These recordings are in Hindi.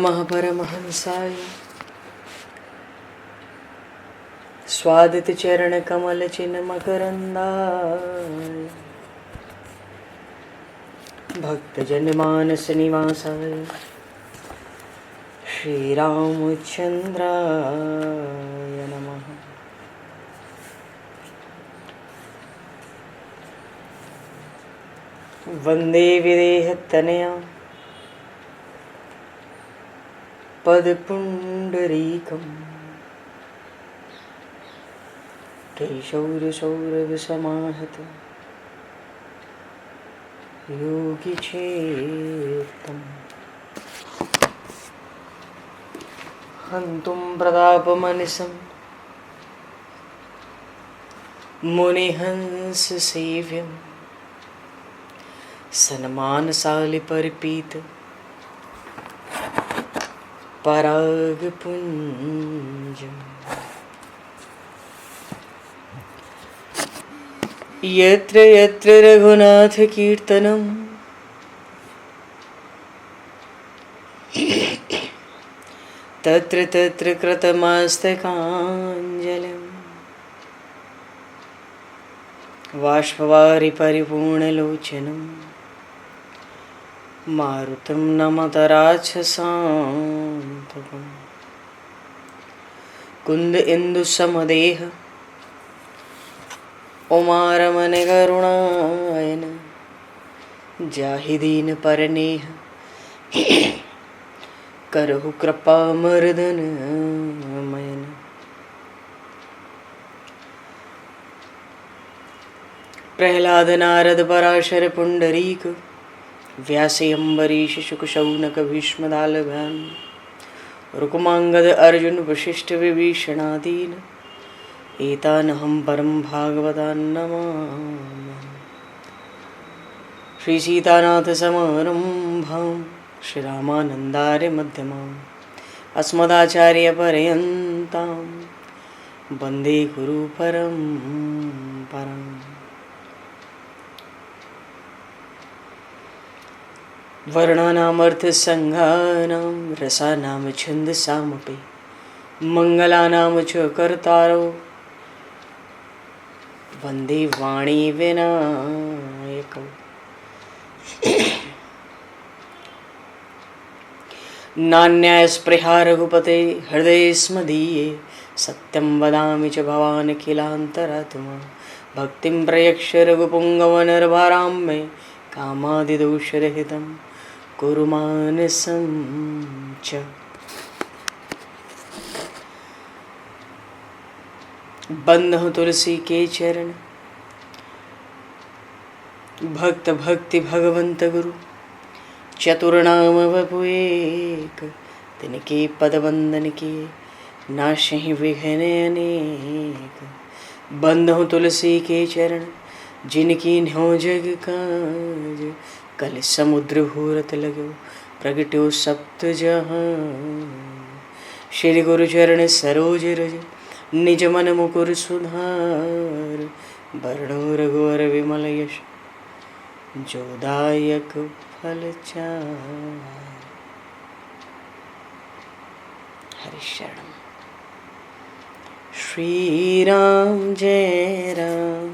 महापरमहंसाय स्वादित चरण कमल चिन्ह मकरंदाय भक्तजन मानस निवासाय श्री रामचंद्राय नमः। वंदे विदेहतनया पदपुंडरीकं केशौरसौरभसमाहत योगिचेतं हन्तुं प्रतापमनिशं मुनिहंससेव्यं सन्मानशालिपरिपीत परागपुञ्जम् यत्र यत्र रघुनाथकीर्तनं तत्र तत्र कृतमस्तकाञ्जलिं बाष्पवारि परिपूर्णलोचनं मारुतं नमत राक्षसान्तकं कुन्द इंदुसमदेह उमारमण करुणायन जाहि दीन परनेह करहु कृपा मर्दन मयन। प्रहलाद नारद पराशर पुंडरीक व्यासे अम्बरीश शुक शौनक भीष्म दालभान रुक्मांगद अर्जुन वशिष्ठ विभीषणादीन एतानहं परम भागवतान् नमामि। श्री सीतानाथ समारंभां श्री रामानन्दार्य मध्यमाम् अस्मदाचार्य पर्यन्तां वन्दे गुरु परम्पराम्। वर्णानामर्थ संज्ञानां रसानां छन्दसामपि मंगलानां च कर्तारो वन्दे वाणी विनायकौ। नान्यास्पृहा रघुपते हृदये स्मदीये सत्यं वदामि च भवान् किलान्तरात्मा भक्तिं प्रयक्ष रघुपुङ्गवनर्वरां मे कामादिदोषरहितं कुरु मानसं च। बंधु तुलसी के चरण भक्त भक्ति भगवंत गुरु चतुर्नाम वपु एक तिनके पद वंदन के नाशहि विघ्न अनेक। बंधु तुलसी के चरण जिनकी न्यो जग काज कल समुद्र घोरत लगो प्रगट्यो सप्त जहां। श्री गुरु चरण सरोज रज निज मन मुकुर सुधार वर्णो रघुवर विमल यश जोदायक फल चार। हरि शरण। श्री राम जय राम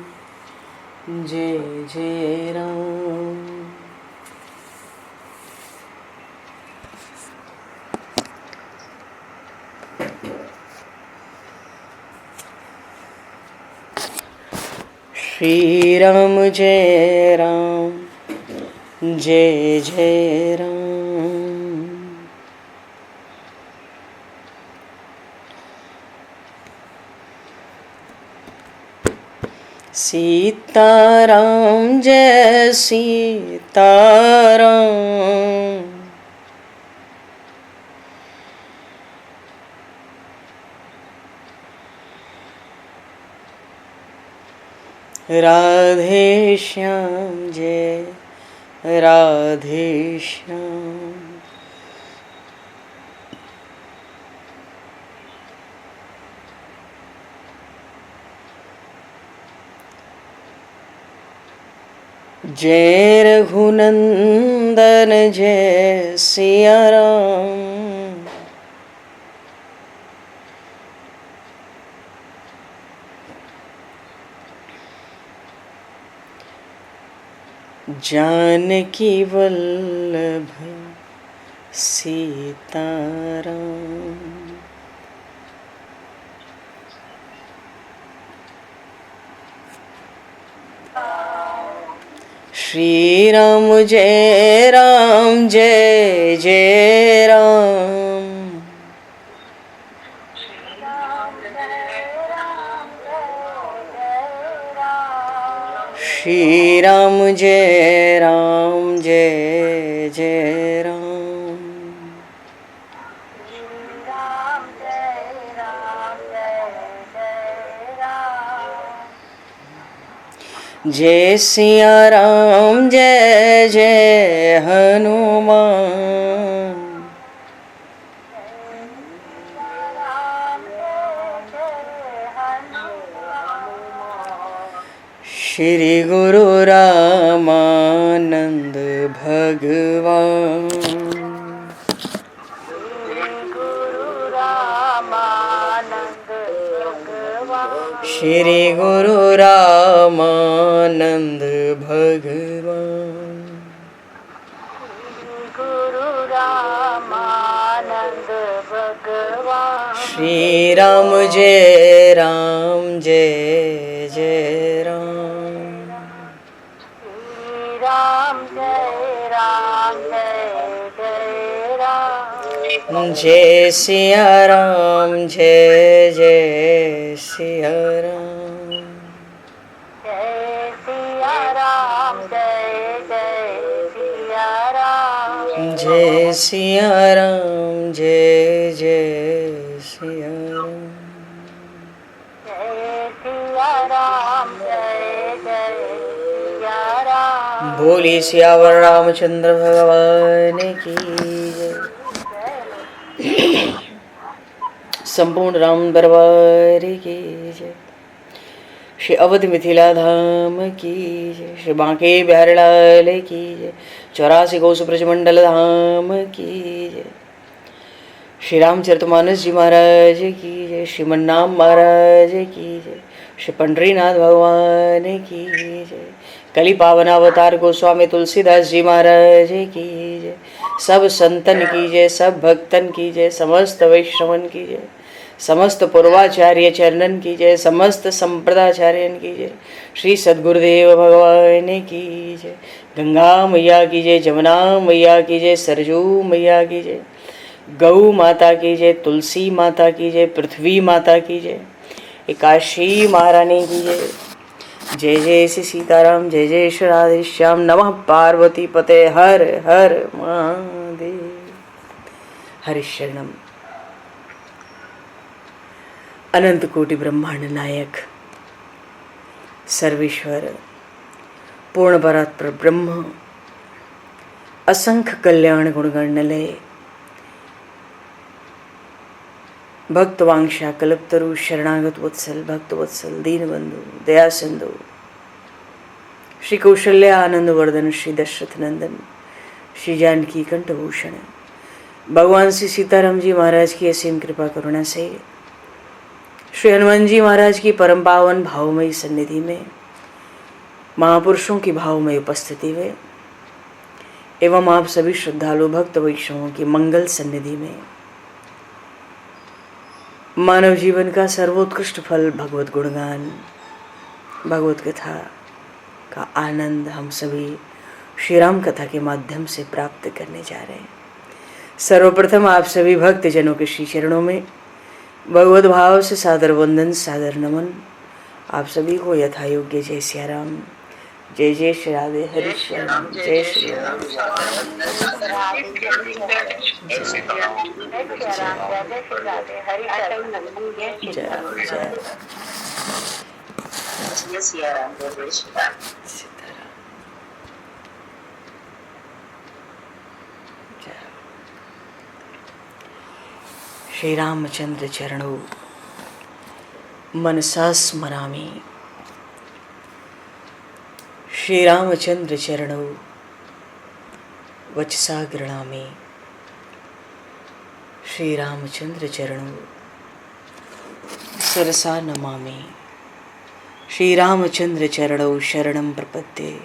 जय जय राम। श्री राम जय राम जय जय राम। सीताराम जय सीताराम राधे श्याम जय राधे श्याम। जय रघुनंदन जय सिया राम। जानकी वल्लभ सीताराम। श्री राम जय राम जय जय राम। श्री राम जय राम जय जय राम। जय सिया राम जय जय हनुमान। श्री गुरु रामानंद भगवान। श्री गुरु रामानंद भगवान। श्री राम जय राम जय जय राम। जय सिया राम जय जय सिया राम। जय सिया राम जय जय सिया राम। बोली सियावर रामचंद्र भगवान की जय। संपूर्ण राम दरबार की जय। श्री अवध मिथिला धाम की जय। श्री बांके बिहारी लाल की जय। 84 कोस ब्रजमंडल धाम की जय। श्री रामचरितमानस जी महाराज की जय। श्रीमन्नाम महाराज की जय। श्री पंडरीनाथ भगवान की जय। कली पावन अवतार गोस्वामी तुलसीदास जी महाराज की जय। सब संतन की जय, सब भक्तन की जय, समस्त वैष्णवन की जय, समस्त पूर्वाचार्य चरणन की जय, समस्त संप्रदाचार्यन की जय। श्री सद्गुरुदेव भगवान की जय। गंगा मैया की जय, जमुना मैया की जय, सरजू मैया की जय, गौ माता की जय, तुलसी माता की जय, पृथ्वी माता की जय, एकाशी महारानी की जय। जय जय श्री सीताराम, जय जय श्री राधेश्याम। नमः पार्वती पते हर हर महादेव। हरिशरणम। अनंत कोटि ब्रह्मांड नायक सर्वेश्वर पूर्ण परात्पर ब्रह्म असंख्य कल्याण गुणगणलय भक्तवांशा कल्पतरु शरणागत वत्सल भक्तवत्सल दीनबंधु दया सिंधु श्री कौशल्य आनंद वर्धन श्री दशरथ नंदन श्री जानकी कंठभूषण भगवान श्री सीताराम जी महाराज की असीम कृपा करुणा से श्री हनुमान जी महाराज की परम पावन भावमयी सन्निधि में महापुरुषों की भावमयी उपस्थिति में एवं आप सभी श्रद्धालु भक्त वैष्णवों की मंगल सन्निधि में मानव जीवन का सर्वोत्कृष्ट फल भगवत गुणगान भगवत कथा का आनंद हम सभी श्री राम कथा के माध्यम से प्राप्त करने जा रहे हैं। सर्वप्रथम आप सभी भक्त जनों के श्री चरणों में भगवत भाव से सादर वंदन सादर नमन। आप सभी को यथा योग्य जय सिया राम, जय जय श्री राधे हरि श्याम, जय श्री राम। श्री रामचंद्र चरणों मनसा स्मरामि। श्री रामचंद्र चरणों वचसा गृणामि। श्री रामचंद्र चरणों सरसा नमामि। श्री रामचंद्र चरणों शरणं प्रपद्ये।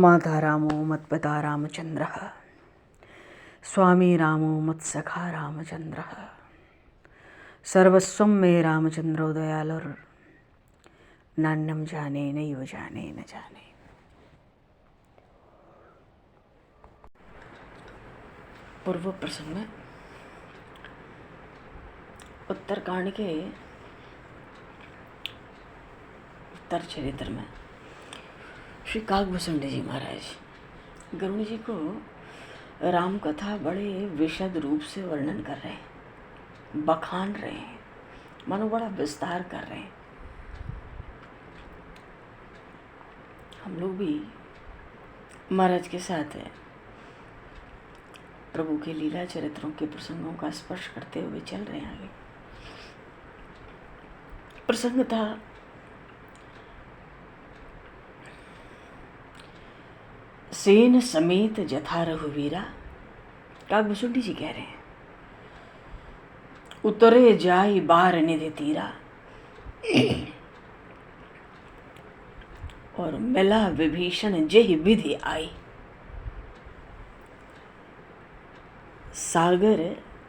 माता रामो मत्पिता रामचन्द्रः स्वामी रामो मत्सखा रामचन्द्रः सर्वस्वं मे रामचन्द्रो दयालुर् नान्यं जाने नैव जाने न जाने। पूर्व प्रसंग में उत्तरकांड के उत्तर चरित्र में श्री काकभूषुंडी जी महाराज गरुड़ जी को राम कथा बड़े विशद रूप से वर्णन कर रहे हैं, बखान रहे हैं, मानो बड़ा विस्तार कर रहे हैं। हम लोग भी महाराज के साथ है प्रभु के लीला चरित्रों के प्रसंगों का स्पर्श करते हुए चल रहे हैं आगे। प्रसंग था सेन समेत जथा रघुवीरा। काकभूषुंडी जी कह रहे हैं, उतरे जाई बार निधि तीरा और मिला विभीषण जेहि विधि आई। सागर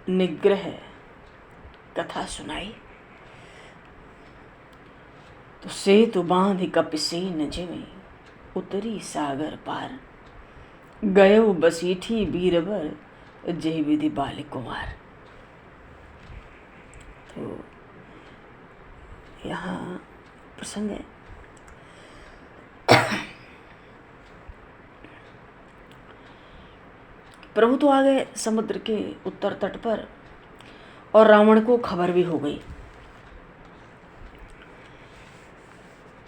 निग्रह कथा सुनाई, तो सेतु बांध कपिसेन जिमि उतरी सागर पार। गयो बसीठी बीरबर जेहि विधि बाल कुमार। तो यहाँ प्रसंग है प्रभु तो आ गए समुद्र के उत्तर तट पर और रावण को खबर भी हो गई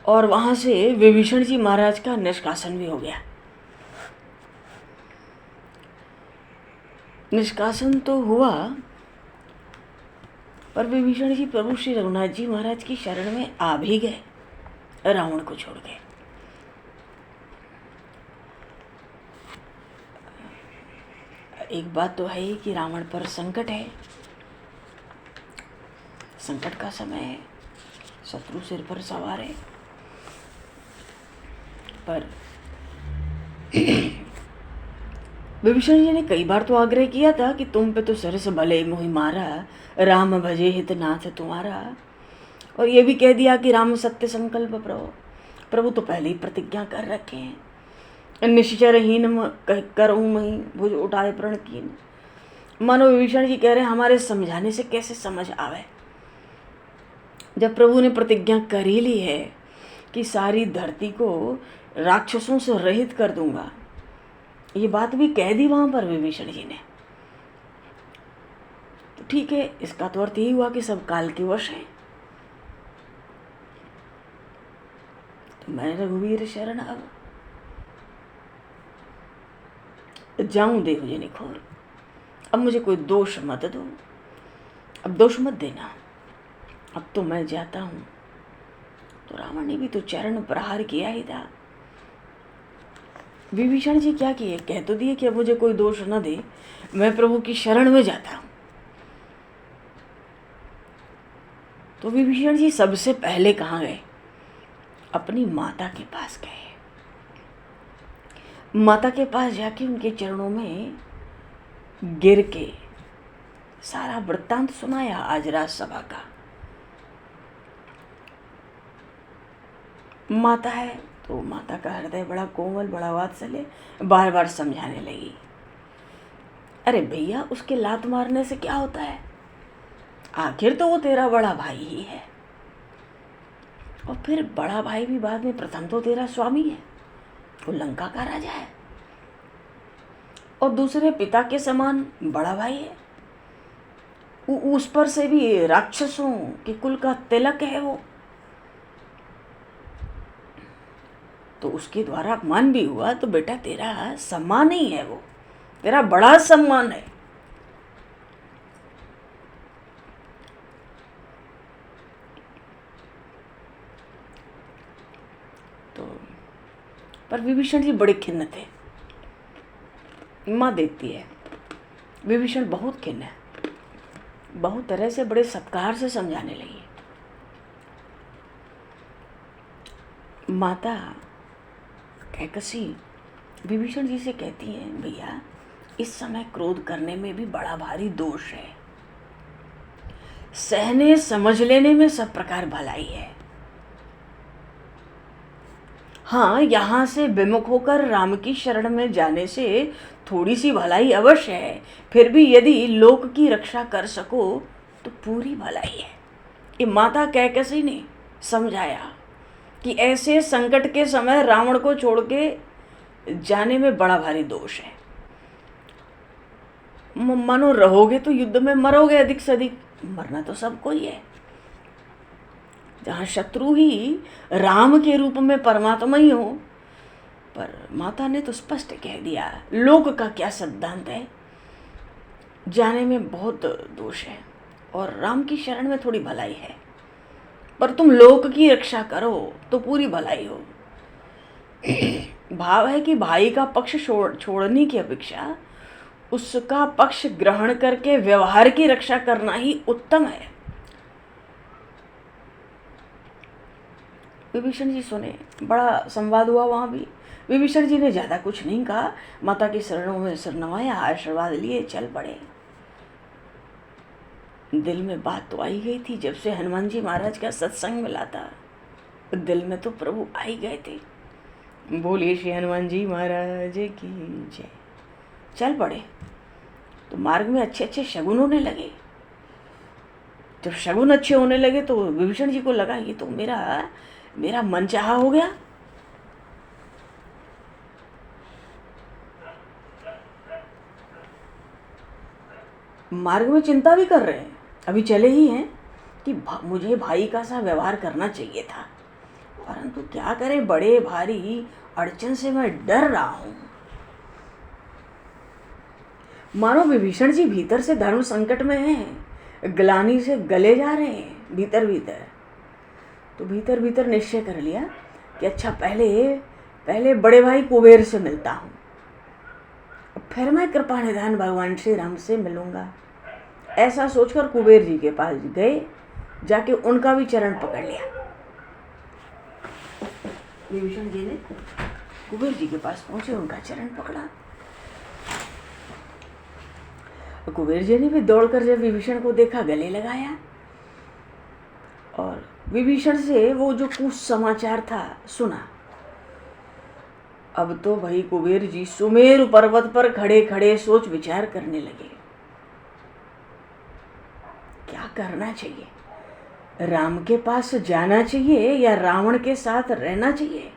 और वहां से विभीषण जी महाराज का निष्कासन भी हो गया। निष्कासन तो हुआ पर विभीषण जी प्रभु श्री रघुनाथ जी महाराज की शरण में आ भी गए रावण को छोड़ गए। एक बात तो है ही कि रावण पर संकट है, संकट का समय है, शत्रु सिर पर सवार है। पर विभीषण जी ने कई बार तो आग्रह किया था कि तुम पे तो सरस भले मोहि मारा, राम भजे हित नाथ तुम्हारा। और ये भी कह दिया कि राम सत्य संकल्प प्रभु तो पहले ही प्रतिज्ञा कर रखे हैं, निश्चरहीन करऊं मही भुज उठाए प्रण कीन। मानो विभीषण जी कह रहे हैं हमारे समझाने से कैसे समझ आवे, जब प्रभु ने प्रतिज्ञा कर ही ली है कि सारी धरती को राक्षसों से रहित कर दूंगा। ये बात भी कह दी वहां पर विभीषण जी ने, तो ठीक है, इसका तो अर्थ यही हुआ कि सब काल के वश हैं। तो मैं रघुवीर शरण अब जाऊं देखो जी निखोर, अब मुझे कोई दोष मत दो, अब दोष मत देना, अब तो मैं जाता हूं। तो रावण ने भी तो चरण प्रहार किया ही था। विभीषण जी क्या किए, कह तो दिए कि अब मुझे कोई दोष न दे, मैं प्रभु की शरण में जाता हूं। तो विभीषण जी सबसे पहले कहाँ गए, अपनी माता के पास गए। माता के पास जाके उनके चरणों में गिर के सारा वृत्तांत सुनाया आज राजसभा का। माता है तो माता का हृदय बड़ा कोमल, बड़ा वात्सल्य, बार बार समझाने लगी, अरे भैया उसके लात मारने से क्या होता है, आखिर तो वो तेरा बड़ा भाई ही है, और फिर बड़ा भाई भी बाद में प्रथम तो तेरा स्वामी है, वो लंका का राजा है, और दूसरे पिता के समान बड़ा भाई है, उस पर से भी राक्षसों के कुल का तिलक है वो, तो उसके द्वारा अपमान भी हुआ तो बेटा तेरा सम्मान ही है, वो तेरा बड़ा सम्मान है। तो पर विभीषण जी बड़े खिन्न थे। माँ देखती है विभीषण बहुत खिन्न है, बहुत तरह से बड़े सत्कार से समझाने लगी। माता कैकसी विभीषण जी से कहती हैं, भैया इस समय क्रोध करने में भी बड़ा भारी दोष है, सहने समझ लेने में सब प्रकार भलाई है। हाँ, यहाँ से विमुख होकर राम की शरण में जाने से थोड़ी सी भलाई अवश्य है, फिर भी यदि लोक की रक्षा कर सको तो पूरी भलाई है। ये माता कैकसी ने समझाया कि ऐसे संकट के समय रावण को छोड़ के जाने में बड़ा भारी दोष है। मानो रहोगे तो युद्ध में मरोगे, अधिक से अधिक मरना तो सबको ही है। जहाँ शत्रु ही राम के रूप में परमात्मा ही हो, पर माता ने तो स्पष्ट कह दिया, लोक का क्या सिद्धांत है, जाने में बहुत दोष है और राम की शरण में थोड़ी भलाई है, पर तुम लोक की रक्षा करो तो पूरी भलाई हो। भाव है कि भाई का पक्ष छोड़ने की अपेक्षा उसका पक्ष ग्रहण करके व्यवहार की रक्षा करना ही उत्तम है। विभीषण जी सुने, बड़ा संवाद हुआ वहां भी। विभीषण जी ने ज्यादा कुछ नहीं कहा, माता की शरणों में सिर नवाया, आशीर्वाद लिए चल पड़े। दिल में बात तो आई गई थी, जब से हनुमान जी महाराज का सत्संग मिला था दिल में तो प्रभु आ ही गए थे। बोलिए श्री हनुमान जी महाराज की जय। चल पड़े तो मार्ग में अच्छे अच्छे शगुन होने लगे। जब शगुन अच्छे होने लगे तो विभीषण जी को लगा ये तो मेरा मनचाहा हो गया। मार्ग में चिंता भी कर रहे हैं, अभी चले ही हैं कि मुझे भाई का सा व्यवहार करना चाहिए था, परंतु क्या करें, बड़े भारी अड़चन से मैं डर रहा हूं। मानो विभीषण जी भीतर से धर्म संकट में हैं, ग्लानि से गले जा रहे हैं भीतर भीतर। तो भीतर भीतर निश्चय कर लिया कि अच्छा पहले बड़े भाई कुबेर से मिलता हूँ, फिर मैं कृपा निधान भगवान श्री राम से मिलूंगा। ऐसा सोचकर कुबेर जी के पास गए, जाके उनका भी चरण पकड़ लिया। विभीषण जी ने कुबेर जी के पास पहुंचे, उनका चरण पकड़ा। कुबेर जी ने भी दौड़कर जब विभीषण को देखा, गले लगाया और विभीषण से वो जो कुछ समाचार था सुना। अब तो भाई कुबेर जी सुमेरु पर्वत पर खड़े खड़े सोच विचार करने लगे, क्या करना चाहिए, राम के पास जाना चाहिए या रावण के साथ रहना चाहिए।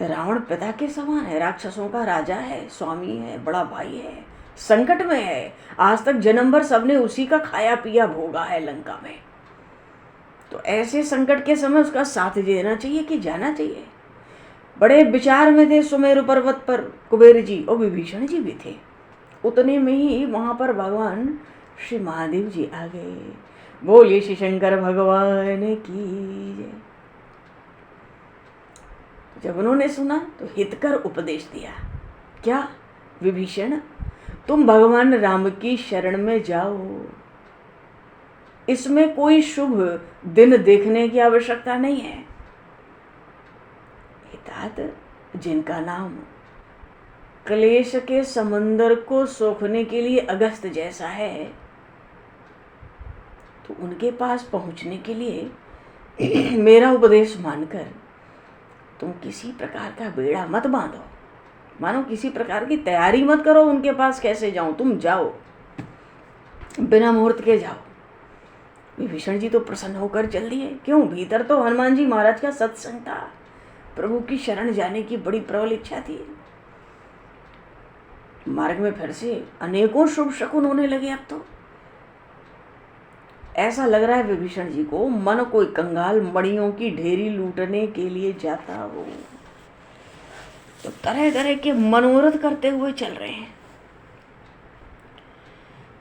रावण पिता के समान है, राक्षसों का राजा है, स्वामी है, बड़ा भाई है, संकट में है, आज तक जन्म भर सबने उसी का खाया पिया भोगा है लंका में। तो ऐसे संकट के समय उसका साथ देना चाहिए कि जाना चाहिए। बड़े विचार में थे सुमेरु पर्वत पर कुबेर जी, और विभीषण जी भी थे। उतने में ही वहां पर भगवान श्री महादेव जी आ गए। बोलिए श्री शंकर भगवान की जय। जब उन्होंने सुना तो हितकर उपदेश दिया, क्या विभीषण, तुम भगवान राम की शरण में जाओ, इसमें कोई शुभ दिन देखने की आवश्यकता नहीं है। हितात जिनका नाम क्लेश के समंदर को सोखने के लिए अगस्त जैसा है, तो उनके पास पहुंचने के लिए मेरा उपदेश मानकर तुम किसी प्रकार का बेड़ा मत बांधो, मानो किसी प्रकार की तैयारी मत करो उनके पास कैसे जाऊं, तुम जाओ, बिना मुहूर्त के जाओ। विभीषण जी तो प्रसन्न होकर चल दिए। क्यों, भीतर तो हनुमान जी महाराज का सत्संग था, प्रभु की शरण जाने की बड़ी प्रबल इच्छा थी। मार्ग में फिर से अनेकों शुभ शकुन होने लगे। अब तो ऐसा लग रहा है विभीषण जी को मन कोई कंगाल मणियों की ढेरी लूटने के लिए जाता हो। तो तरह तरह के मनोरथ करते हुए चल रहे हैं।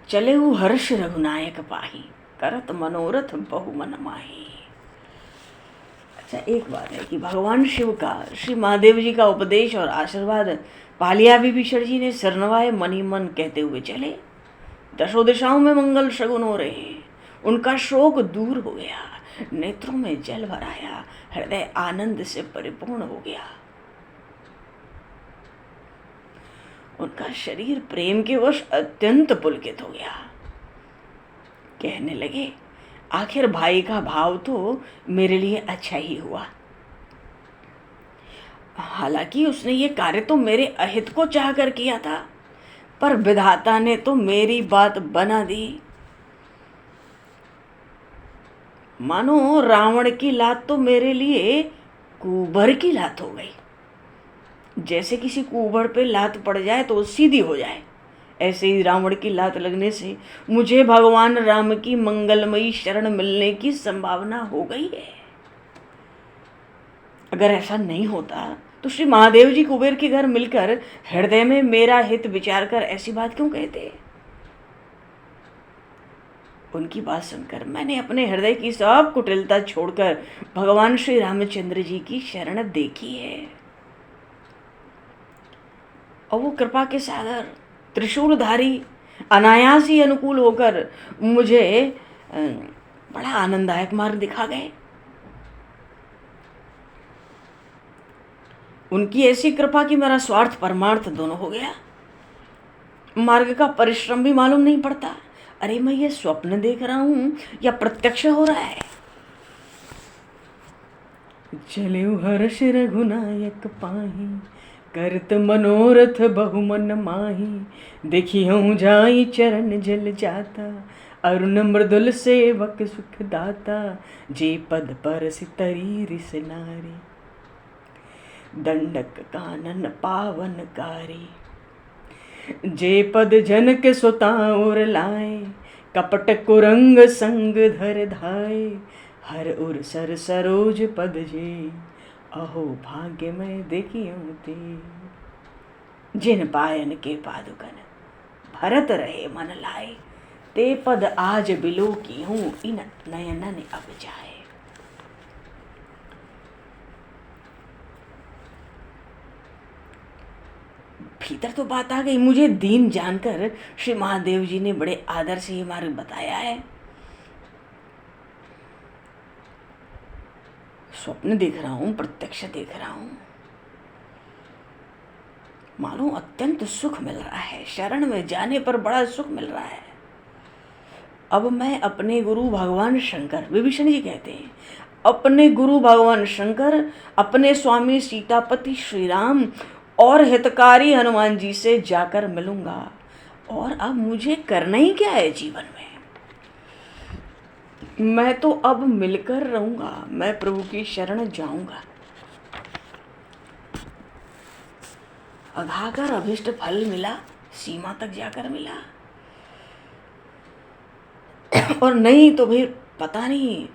चले हु हर्ष रघुनायक पाही, करत मनोरथ बहु मन माही। अच्छा, एक बात है कि भगवान शिव का, श्री महादेव जी का उपदेश और आशीर्वाद पा लिया विभीषण जी ने। सिर नवाए मन ही मन कहते हुए चले। दशों दिशाओं में मंगल शगुन हो रहे हैं। उनका शोक दूर हो गया, नेत्रों में जल भर आया, हृदय आनंद से परिपूर्ण हो गया। उनका शरीर प्रेम के वश अत्यंत पुलकित हो गया। कहने लगे, आखिर भाई का भाव तो मेरे लिए अच्छा ही हुआ। हालांकि उसने ये कार्य तो मेरे अहित को चाह कर किया था, पर विधाता ने तो मेरी बात बना दी। मानो रावण की लात तो मेरे लिए कुंभर की लात हो गई। जैसे किसी कुंभर पे लात पड़ जाए तो सीधी हो जाए, ऐसे ही रावण की लात लगने से मुझे भगवान राम की मंगलमयी शरण मिलने की संभावना हो गई है। अगर ऐसा नहीं होता तो श्री महादेव जी कुबेर के घर मिलकर हृदय में मेरा हित विचार कर ऐसी बात क्यों कहते? उनकी बात सुनकर मैंने अपने हृदय की सब कुटिलता छोड़कर भगवान श्री रामचंद्र जी की शरण देखी है। और वो कृपा के सागर त्रिशूलधारी अनायास ही अनुकूल होकर मुझे बड़ा आनंददायक मार्ग दिखा गए। उनकी ऐसी कृपा कि मेरा स्वार्थ परमार्थ दोनों हो गया। मार्ग का परिश्रम भी मालूम नहीं पड़ता। अरे मैं ये स्वप्न देख रहा हूं या प्रत्यक्ष हो रहा है? चले हर्ष रघुनायक पाही, करत मनोरथ बहुमन माही। देखी हूँ जाई चरण जल जाता, अरुण मृदुल सेवक सुख दाता। जे पद पर सितरी रिस नारी, दंडक कानन पावनकारी। जे पद जन के सुताउर लाए, कपट कुरंग संग धर धाए। हर उर सर सरोज पद जे, अहो भाग्य में देखियो ते। जिन पायन के पादुकन भरत रहे मन लाए, ते पद आज बिलो की हूँ इन नयनन अब जाए। भीतर तो बात आ गई। मुझे दीन जानकर श्री महादेव जी ने बड़े आदर से ये मार्ग बताया है। स्वप्न देख रहा हूं, प्रत्यक्ष देख रहा हूं, मानो अत्यंत सुख मिल रहा है। शरण में जाने पर बड़ा सुख मिल रहा है। अब मैं अपने गुरु भगवान शंकर, विभीषण जी कहते हैं, अपने गुरु भगवान शंकर, अपने स्वामी सीतापति श्री राम और हितकारी हनुमान जी से जाकर मिलूंगा। और अब मुझे करना ही क्या है जीवन में? मैं तो अब मिलकर रहूंगा। मैं प्रभु की शरण जाऊंगा। अघाकर अभिष्ट फल मिला, सीमा तक जाकर मिला। और नहीं तो फिर पता नहीं,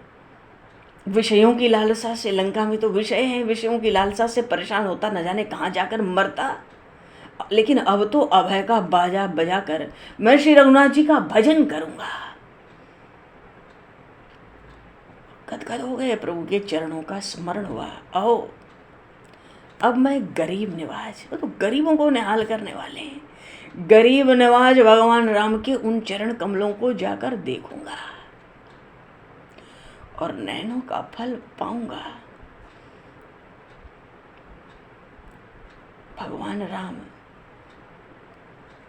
विषयों की लालसा से, लंका में तो विषय हैं, विषयों की लालसा से परेशान होता न जाने कहाँ जाकर मरता। लेकिन अब तो अभय का बाजा बजाकर मैं श्री रघुनाथ जी का भजन करूंगा। गदगद हो गए, प्रभु के चरणों का स्मरण हुआ। आओ अब मैं गरीब निवाज, तो गरीबों को निहाल करने वाले हैं, गरीब निवाज भगवान राम के उन चरण कमलों को जाकर देखूंगा और नैनों का फल पाऊंगा। भगवान राम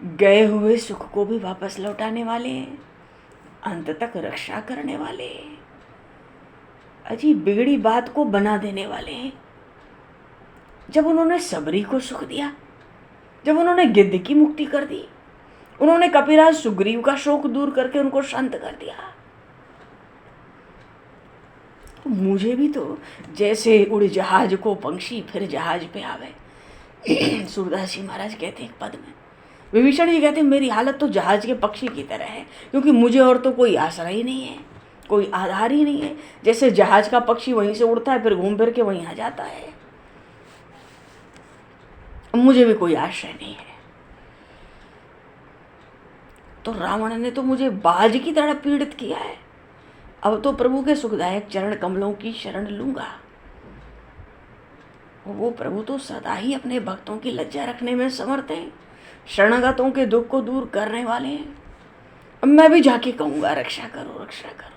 गए हुए सुख को भी वापस लौटाने वाले हैं, अंत तक रक्षा करने वाले हैं, अजीब बिगड़ी बात को बना देने वाले हैं। जब उन्होंने सबरी को सुख दिया, जब उन्होंने गिद्ध की मुक्ति कर दी, उन्होंने कपिराज सुग्रीव का शोक दूर करके उनको शांत कर दिया, मुझे भी तो जैसे उड़ जहाज को पंक्षी फिर जहाज पे आवे। सूरदास जी महाराज कहते हैं एक पद में, विभीषण जी कहते हैं मेरी हालत तो जहाज के पक्षी की तरह है, क्योंकि मुझे और तो कोई आसरा ही नहीं है, कोई आधार ही नहीं है। जैसे जहाज का पक्षी वहीं से उड़ता है फिर घूम फिर के वहीं आ जाता है, मुझे भी कोई आश्रय नहीं है। तो रावण ने तो मुझे बाज की तरह पीड़ित किया है, अब तो प्रभु के सुखदायक चरण कमलों की शरण लूंगा। वो प्रभु तो सदा ही अपने भक्तों की लज्जा रखने में समर्थ हैं, शरणागतों के दुख को दूर करने वाले हैं। अब मैं भी जाके कहूंगा रक्षा करो, रक्षा करो।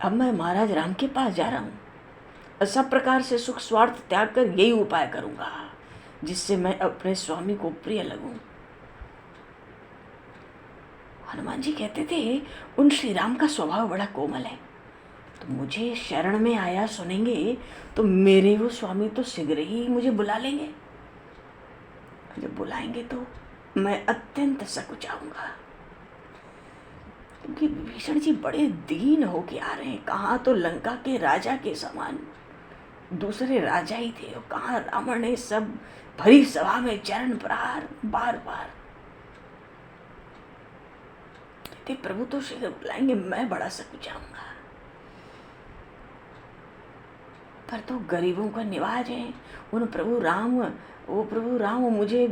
अब मैं महाराज राम के पास जा रहा हूं, सब प्रकार से सुख स्वार्थ त्याग कर यही उपाय करूंगा। जिससे मैं अपने स्वामी को प्रिय लगूं। हनुमान जी कहते थे उन श्री राम का स्वभाव बड़ा कोमल है, तो मुझे शरण में आया सुनेंगे तो मेरे वो स्वामी तो शीघ्र ही मुझे बुला लेंगे। जब बुलाएंगे तो मैं अत्यंत सकुचाऊंगा, क्योंकि विभीषण जी बड़े दीन होके आ रहे हैं। कहाँ तो लंका के राजा के समान दूसरे राजा ही थे, और कहाँ रावण ने सब भरी सभा में चरण प्रहार बार बार। कहते प्रभु तो शीघ्र बुलाएंगे, मैं बड़ा सकुचाऊंगा। पर तो गरीबों का निवाज है, वो प्रभु राम मुझे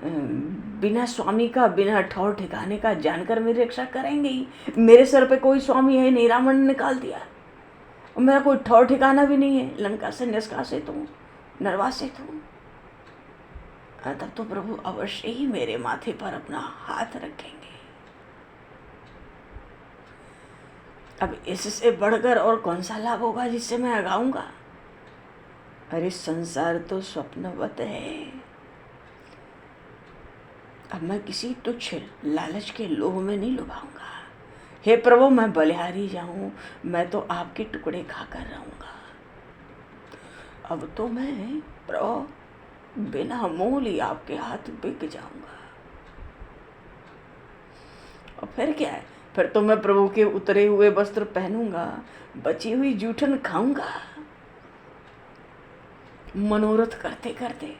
बिना स्वामी का, बिना ठौर ठिकाने का जानकर मेरी रक्षा करेंगे ही। मेरे सर पे कोई स्वामी है नहीं, रावण ने निकाल दिया, और मेरा कोई ठौर ठिकाना भी नहीं है, लंका से निष्कासित हूँ, नरवासित हूँ। तब तो प्रभु अवश्य ही मेरे माथे पर अपना हाथ रखेंगे। अब इससे बढ़कर और कौन सा लाभ होगा जिससे मैं अगाऊंगा? अरे संसार तो स्वप्नवत है। अब मैं किसी तुच्छ लालच के लोभ में नहीं लुभाऊंगा। हे प्रभु, मैं बलिहारी जाऊं, मैं तो आपके टुकड़े खाकर रहूंगा। अब तो मैं प्रभु बिना मोल ही आपके हाथ बिक जाऊंगा। और फिर क्या है? फिर तो मैं प्रभु के उतरे हुए वस्त्र पहनूंगा, बची हुई जूठन खाऊंगा, मनोरथ करते करते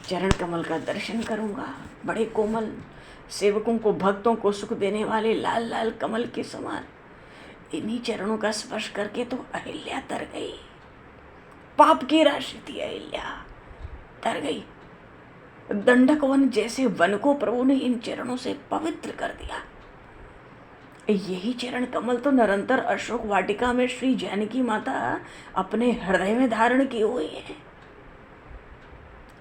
चरण कमल का दर्शन करूंगा। बड़े कोमल, सेवकों को, भक्तों को सुख देने वाले लाल लाल कमल के समान इन्हीं चरणों का स्पर्श करके तो अहिल्या तर गई। पाप की राशि थी अहिल्या, तर गई। दंडक वन जैसे वन को प्रभु ने इन चरणों से पवित्र कर दिया। यही चरण कमल तो निरंतर अशोक वाटिका में श्री जानकी माता अपने हृदय में धारण की हुई है।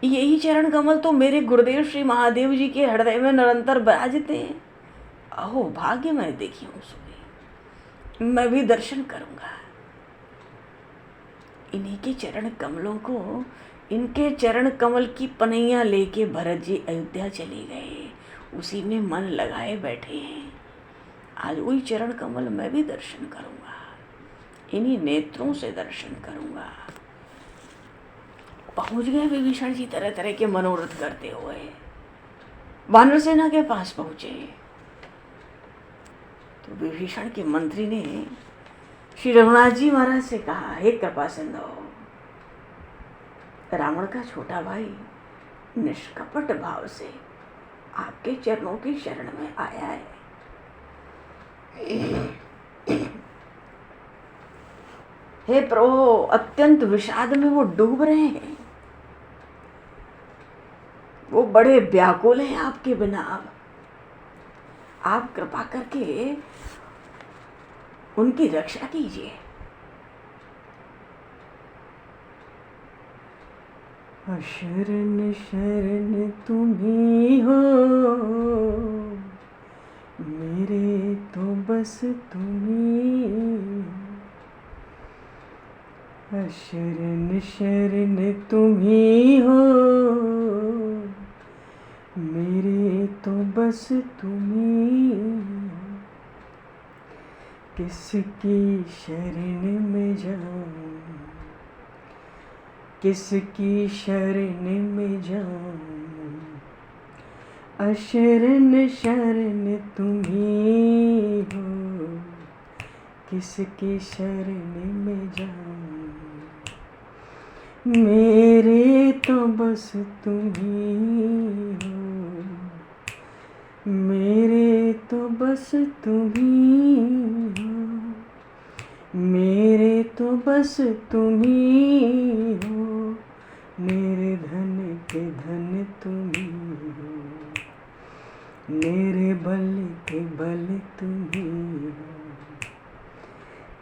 यही चरण कमल तो मेरे गुरुदेव श्री महादेव जी के हृदय में निरंतर विराजते हैं। अहो भाग्य मैं देखी हूँ सुबह, मैं भी दर्शन करूंगा। इन्हीं के चरण कमलों को, इनके चरण कमल की पनैया लेके भरत जी अयोध्या चले गए, उसी में मन लगाए बैठे हैं। आज वही चरण कमल मैं भी दर्शन करूंगा, इन्हीं नेत्रों से दर्शन करूंगा। पहुंच गए विभीषण जी तरह तरह के मनोरथ करते हुए, वानर सेना के पास पहुंचे। तो विभीषण के मंत्री ने श्री रघुनाथ जी महाराज से कहा, हे कृपा सिंधु, रावण का छोटा भाई निष्कपट भाव से आपके चरणों की शरण में आया है। हे प्रभु, अत्यंत विषाद में वो डूब रहे हैं, वो बड़े व्याकुल हैं आपके बिना। अब आप कृपा करके उनकी रक्षा कीजिए। शरण शरण तुम्ही हो, मेरे तो बस तुम्ही। शरण शरण तुम्ही हो, मेरे तो बस तुम्ही। किसकी शरण में जाऊं, किसकी शरण में जाऊं। अशरण शरण तुम्ही हो, किसकी शरण में जाऊं। मेरे तो बस तुम्ही हो, मेरे तो बस तुम्ही हो, मेरे तो बस तुम्ही हो। मेरे धन के धन तुम्ही हो, मेरे बल के बल तुम्ही हो।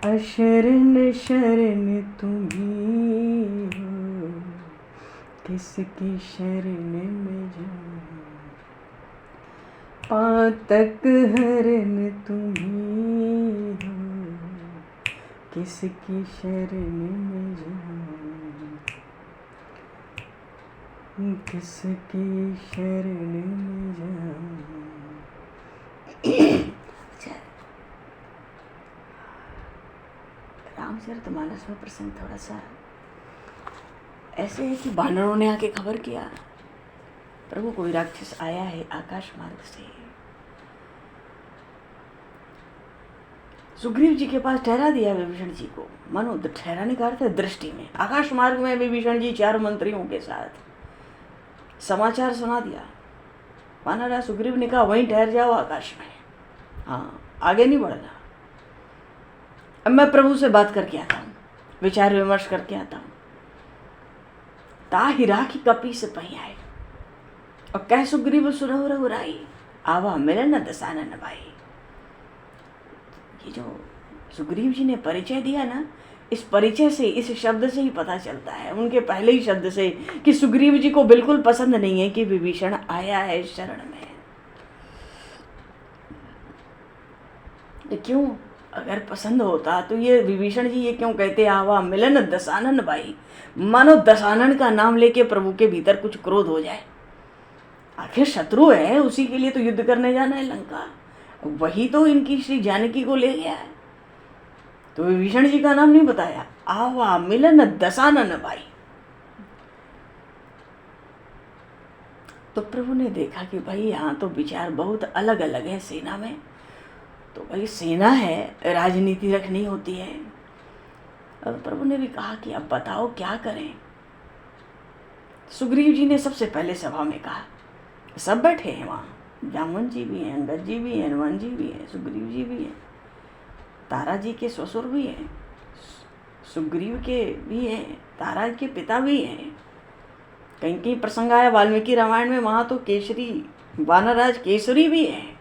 अशरण शरण तुम्ही हो, किसकी शरण में जाऊं। पातक हरण तुम्ही हो, किसकी शरण में जाऊं। किसकी शरण में जाऊं। रामचरितमानस में प्रसंग थोड़ा सा ऐसे है कि वानरों ने आके खबर किया, प्रभु कोई राक्षस आया है आकाश मार्ग से। सुग्रीव जी के पास ठहरा दिया विभीषण जी को, मानो ठहराने का अर्थ है दृष्टि में। आकाश मार्ग में विभीषण जी 4 मंत्रियों के साथ समाचार सुना दिया। वानर सुग्रीव ने कहा वहीं ठहर जाओ आकाश में, हाँ आगे नहीं बढ़ना। अब मैं प्रभु से बात करके आता हूँ, विचार विमर्श करके आता हूँ। ताहि राखी कपी से पही आए और कह सुग्रीव सुरहु रघुराई, आवा मिलन दसानन भाई। ये जो सुग्रीव जी ने परिचय दिया ना, इस परिचय से, इस शब्द से ही पता चलता है, उनके पहले ही शब्द से, कि सुग्रीव जी को बिल्कुल पसंद नहीं है कि विभीषण आया है शरण में। क्यों? अगर पसंद होता तो ये विभीषण जी ये क्यों कहते आवा मिलन दसानन भाई, मानो दसानन का नाम लेके प्रभु के भीतर कुछ क्रोध हो जाए। आखिर शत्रु है, उसी के लिए तो युद्ध करने जाना है लंका, वही तो इनकी श्री जानकी को ले गया है। तो विभीषण जी का नाम नहीं बताया, आवा मिलन दसानन भाई। तो प्रभु ने देखा कि भाई यहाँ तो विचार बहुत अलग अलग है सेना में। तो भाई सेना है, राजनीति रखनी होती है। और प्रभु ने भी कहा कि अब बताओ क्या करें। सुग्रीव जी ने सबसे पहले सभा में कहा, सब बैठे हैं वहाँ, जामुन जी भी हैं, अंगद जी भी हैं, हनुमान जी भी हैं, सुग्रीव जी भी हैं, तारा जी के ससुर भी हैं, सुग्रीव के भी हैं, तारा के पिता भी हैं। कहीं कहीं प्रसंग आया वाल्मीकि रामायण में, वहाँ तो केसरी वानरराज केसरी भी हैं।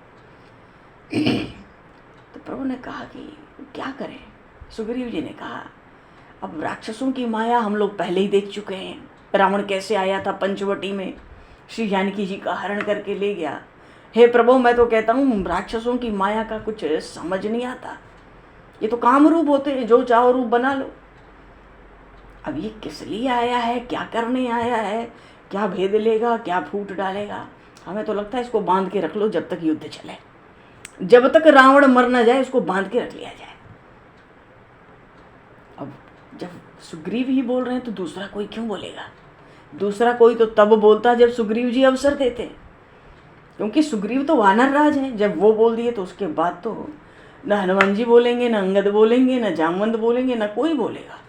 तो प्रभु ने कहा कि क्या करें। सुग्रीव जी ने कहा, अब राक्षसों की माया हम लोग पहले ही देख चुके हैं। रावण कैसे आया था पंचवटी में, श्री जानकी जी का हरण करके ले गया। हे प्रभु, मैं तो कहता हूँ राक्षसों की माया का कुछ समझ नहीं आता। ये तो काम रूप होते हैं, जो चाहो रूप बना लो। अब ये किस लिए आया है, क्या करने आया है, क्या भेद लेगा, क्या फूट डालेगा। हमें तो लगता है इसको बांध के रख लो जब तक युद्ध चले, जब तक रावण मर ना जाए इसको बांध के रख लिया जाए। अब जब सुग्रीव ही बोल रहे हैं तो दूसरा कोई क्यों बोलेगा। दूसरा कोई तो तब बोलता जब सुग्रीव जी अवसर देते, क्योंकि सुग्रीव तो वानर राज हैं। जब वो बोल दिए तो उसके बाद तो न हनुमान जी बोलेंगे, न अंगद बोलेंगे, न जामवंत बोलेंगे, न कोई बोलेगा।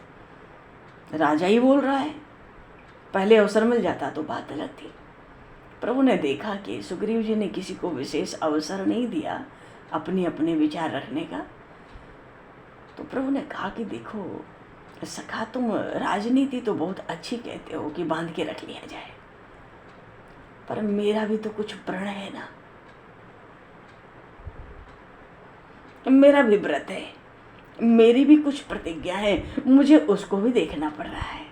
राजा ही बोल रहा है, पहले अवसर मिल जाता तो बात अलग थी। प्रभु ने देखा कि सुग्रीव जी ने किसी को विशेष अवसर नहीं दिया अपने अपने विचार रखने का। तो प्रभु ने कहा कि देखो सखा, तुम राजनीति तो बहुत अच्छी कहते हो कि बांध के रख लिया जाए, पर मेरा भी तो कुछ प्रण है ना, मेरा भी व्रत है, मेरी भी कुछ प्रतिज्ञा है, मुझे उसको भी देखना पड़ रहा है।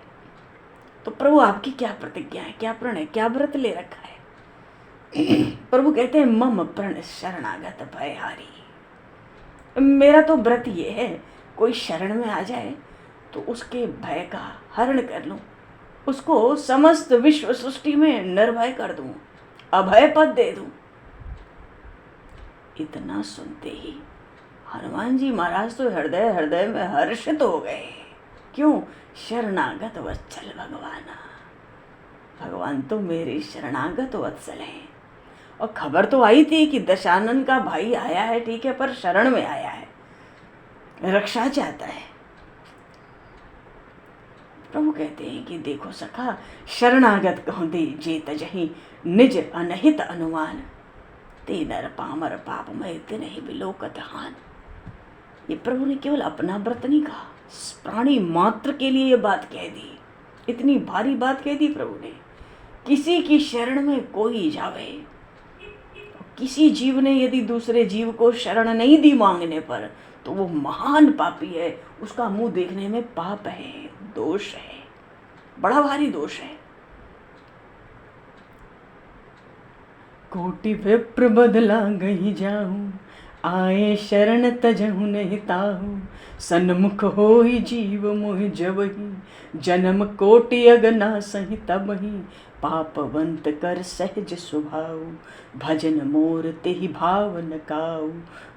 तो प्रभु आपकी क्या प्रतिज्ञा है, क्या प्रण है, क्या व्रत ले रखा है। प्रभु कहते हैं मम प्रण शरणागत भयहारी। मेरा तो व्रत ये है, कोई शरण में आ जाए तो उसके भय का हरण कर लूं, उसको समस्त विश्व सृष्टि में निर्भय कर दूं, अभय पद दे दूं। इतना सुनते ही हनुमान जी महाराज तो हृदय हृदय में हर्षित हो गए। क्यों? शरणागत वत्सल भगवाना, भगवान तो मेरे शरणागत वत्सल हैं। और खबर तो आई थी कि दशानन का भाई आया है, ठीक है, पर शरण में आया है, रक्षा चाहता है। प्रभु कहते हैं कि देखो सखा, शरणागत कहूँ दे जे तजहि निज अनहित अनुमान, ते नर पामर पाप में तिनहि बिलोकत हान। ये प्रभु ने केवल अपना व्रत नहीं कहा, प्राणी मात्र के लिए ये बात कह दी। इतनी भारी बात कह दी प्रभु ने। किसी की शरण में कोई जावे, किसी जीव ने यदि दूसरे जीव को शरण नहीं दी मांगने पर, तो वो महान पापी है, उसका मुंह देखने में पाप है, दोष है, बड़ा भारी दोष है। कोटि विप्र बदला गई जाऊं, आए शरण तजहु नहीं ताहू, सन्मुख होई जीव मोहि जबहि, जन्म कोटि अगना सही तबहि, पापवंत कर सहज स्वभाव, भजन मोर तेहि भाव न काऊ।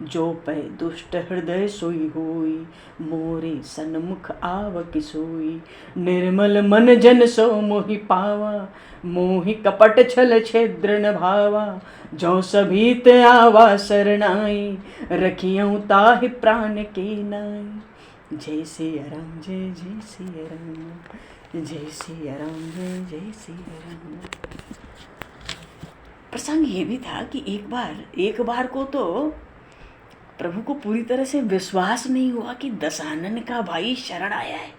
जो पै दुष्ट हृदय सोई होई, मोरे सन्मुख आवक सोई। निर्मल मन जन सो मोहि पावा, मोहि कपट छल छिद्र न भावा। जो सभीत आवा सरनाई, रखियऊँ ताहि प्राण के नाई। जय सिया राम जय जय सिया राम, जय सिया राम जय जय सिया राम। प्रसंग ये भी था कि एक बार को तो प्रभु को पूरी तरह से विश्वास नहीं हुआ कि दशानन का भाई शरण आया है।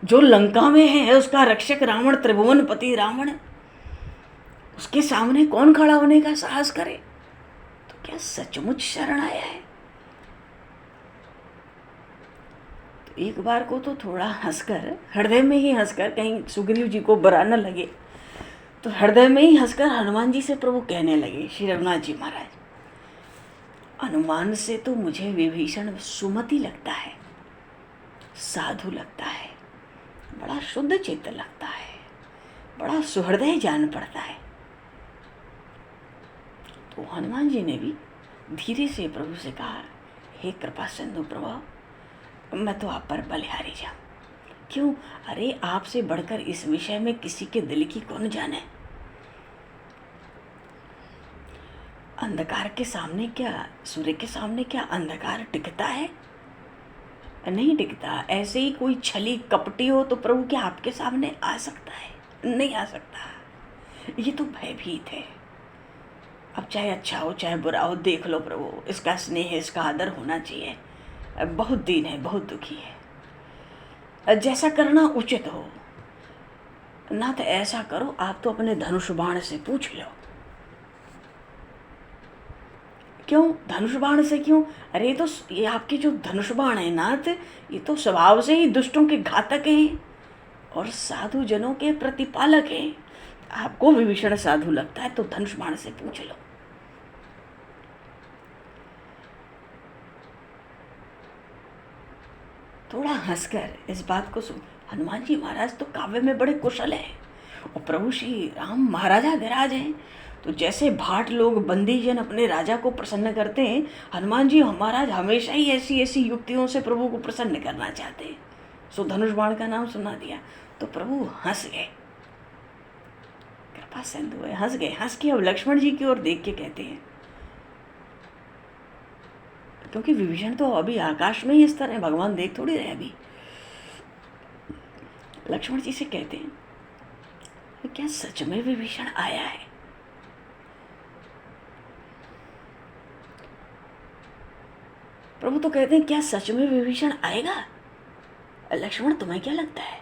जो लंका में है उसका रक्षक रावण, त्रिभुवनपति रावण, उसके सामने कौन खड़ा होने का साहस करे? तो क्या सचमुच शरण आया है? तो एक बार को तो थोड़ा हंसकर, हृदय में ही हंसकर, कहीं सुग्रीव जी को बुरा न लगे, तो हृदय में ही हंसकर हनुमान जी से प्रभु कहने लगे, श्री रघुनाथ जी महाराज, अनुमान से तो मुझे विभीषण सुमति लगता है, साधु लगता है, बड़ा शुद्ध चित्त लगता है, बड़ा सुहृदय जान पड़ता है। तो हनुमान जी ने भी धीरे से प्रभु से कहा, हे कृपा सिंधु प्रभु, मैं तो आप पर बलिहारी जाऊं। क्यों? अरे आपसे बढ़कर इस विषय में किसी के दिल की कौन जाने। अंधकार के सामने क्या, सूर्य के सामने क्या अंधकार टिकता है? नहीं टिकता। ऐसे ही कोई छली कपटी हो तो प्रभु क्या आपके सामने आ सकता है? नहीं आ सकता। ये तो भयभीत है। अब चाहे अच्छा हो चाहे बुरा हो, देख लो प्रभु, इसका स्नेह इसका आदर होना चाहिए। बहुत दीन है, बहुत दुखी है, जैसा करना उचित हो ना तो ऐसा करो, आप तो अपने धनुष बाण से पूछ लो। क्यों धनुष बाण से? क्यों? अरे तो ये आपके जो धनुष बाण है नाथ, ये तो स्वभाव से ही दुष्टों के घातक हैं और साधु जनों के प्रतिपालक हैं। आपको विभीषण साधु लगता है तो धनुष बाण से पूछ लो। थोड़ा हंसकर इस बात को सुन, हनुमान जी महाराज तो काव्य में बड़े कुशल हैं और प्रभु श्री राम महाराजा विराज हैं। तो जैसे भाट लोग बंदीजन अपने राजा को प्रसन्न करते हैं, हनुमान जी महाराज हमेशा ही ऐसी ऐसी युक्तियों से प्रभु को प्रसन्न करना चाहते हैं। सो धनुष बाण का नाम सुना दिया तो प्रभु हंस गए, कृपा सिंधु है, हंस गए। हंस के अब लक्ष्मण जी की ओर देख के कहते हैं, क्योंकि विभीषण तो अभी आकाश में ही स्थिर है, भगवान देख थोड़ी रहे अभी। लक्ष्मण जी से कहते हैं, क्या सच में विभीषण आया है? प्रभु तो कहते हैं, क्या सच में विभीषण आएगा? लक्ष्मण तुम्हें क्या लगता है,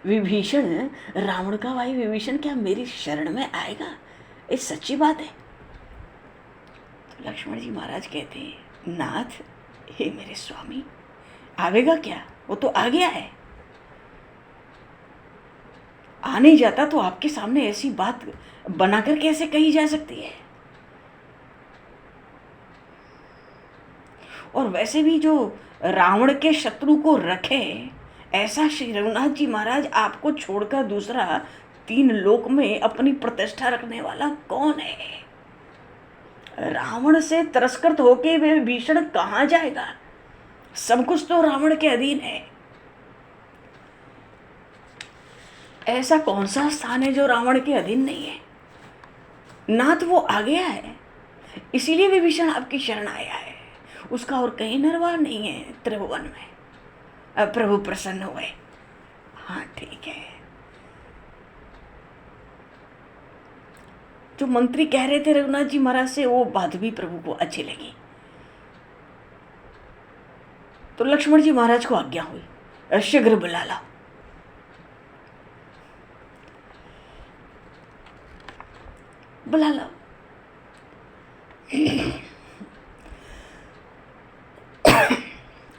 विभीषण रावण का भाई विभीषण क्या मेरी शरण में आएगा? ये सच्ची बात है? तो लक्ष्मण जी महाराज कहते हैं, नाथ हे मेरे स्वामी, आवेगा क्या? वो तो आ गया है। आ नहीं जाता तो आपके सामने ऐसी बात बनाकर कैसे कही जा सकती है? और वैसे भी जो रावण के शत्रु को रखे, ऐसा श्री रघुनाथ जी महाराज आपको छोड़कर दूसरा 3 लोक में अपनी प्रतिष्ठा रखने वाला कौन है? रावण से तिरस्कृत होके वे भीषण कहाँ जाएगा? सब कुछ तो रावण के अधीन है। ऐसा कौन सा स्थान है जो रावण के अधीन नहीं है? नाथ वो आ गया है, इसीलिए विभीषण आपकी शरण आया है। उसका और कहीं निर्वाह नहीं है त्रिभुवन में। अब प्रभु प्रसन्न हुए। हाँ ठीक है। जो मंत्री कह रहे थे रघुनाथ जी महाराज से, वो बात भी प्रभु को अच्छी लगी। तो लक्ष्मण जी महाराज को आज्ञा हुई, शीघ्र बुला लाओ। बुला लाओ।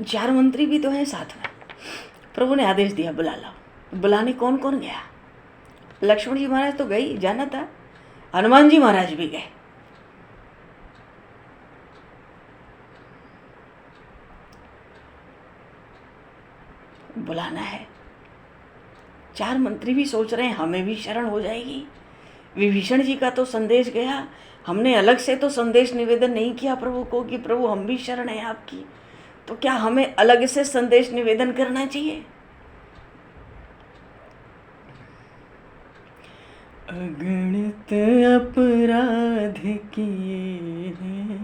4 मंत्री भी तो हैं साथ में। प्रभु ने आदेश दिया, बुला लाओ। बुलाने कौन कौन गया? लक्ष्मण जी महाराज तो गई, जाना था। हनुमान जी महाराज भी गए। बुलाना है। 4 मंत्री भी सोच रहे हैं हमें भी शरण हो जाएगी। विभीषण जी का तो संदेश गया, हमने अलग से तो संदेश निवेदन नहीं किया प्रभु को कि प्रभु हम भी शरण है आपकी, तो क्या हमें अलग से संदेश निवेदन करना चाहिए? अगणित अपराध किए हैं,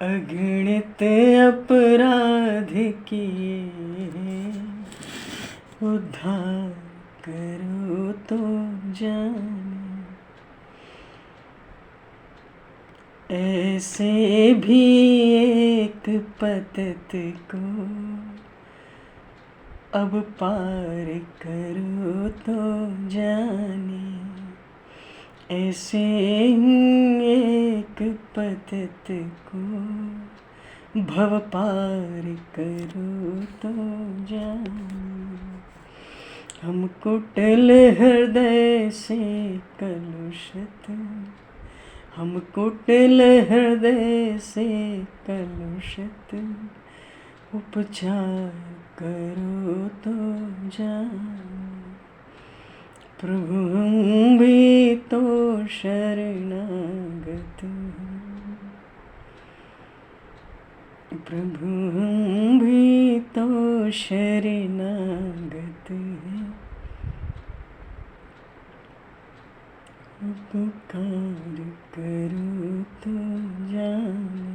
अगणित अपराध किए हैं, उद्धार करो तो जाने, ऐसे भी एक पतत को अब पार करो तो जाने, ऐसे एक पतत को भव पार करो तो जाने। हम कुटिल हृदय से कलुषित, हम कुटिल हृदय से कलुषित, उपचार करो तो जाने। प्रभु हम भी तो शरणागत हैं, प्रभु हम भी तो शरणागत हैं, उपकार करो तो जाने।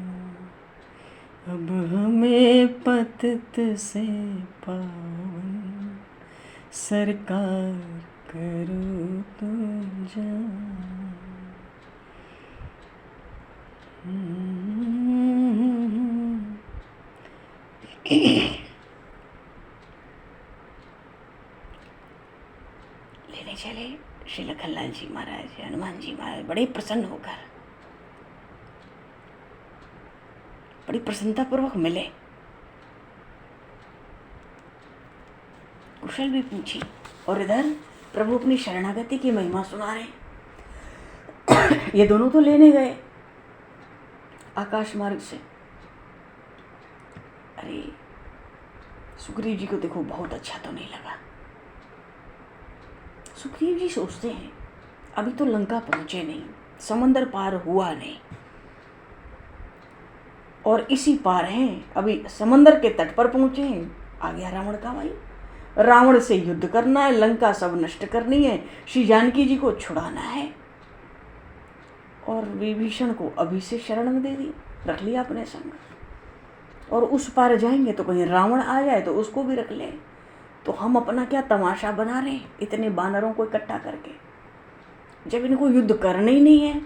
अब हमें पतित से पावन सरकार करो तो जाने। लेने चले श्री लखनलाल जी महाराज, हनुमान जी महाराज बड़े प्रसन्न होकर, बड़ी प्रसन्नता पूर्वक मिले, कुशल भी पूछी, और इधर प्रभु अपनी शरणागति की महिमा सुना रहे। ये दोनों तो लेने गए आकाश मार्ग से। अरे सुग्रीव जी को देखो बहुत अच्छा तो नहीं लगा। सुग्रीव जी सोचते हैं अभी तो लंका पहुंचे नहीं, समंदर पार हुआ नहीं, और इसी पार हैं, अभी समंदर के तट पर पहुंचे हैं, आ गया रावण का भाई, रावण से युद्ध करना है, लंका सब नष्ट करनी है, श्री जानकी जी को छुड़ाना है, और विभीषण को अभी से शरण दे दी, रख लिया अपने संग, और उस पार जाएंगे तो कहीं रावण आ जाए तो उसको भी रख ले, तो हम अपना क्या तमाशा बना रहे हैं इतने बानरों को इकट्ठा करके, जब इनको युद्ध करना ही नहीं है।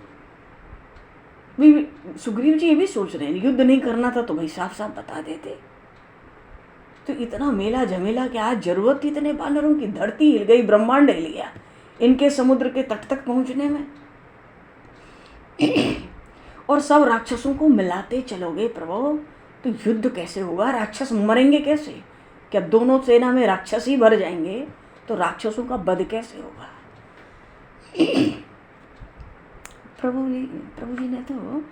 सुग्रीव जी ये भी सोच रहे हैं युद्ध नहीं करना था तो भाई साफ साफ बता देते, तो इतना मेला झमेला क्या आज जरूरत थी इतने बानरों की? धरती हिल गई, ब्रह्मांड हिल गया इनके समुद्र के तट तक पहुंचने में। और सब राक्षसों को मिलाते चलोगे प्रभु तो युद्ध कैसे होगा? राक्षस मरेंगे कैसे? क्या दोनों सेना में राक्षस ही भर जाएंगे तो राक्षसों का वध कैसे होगा? प्रभु जी ने तो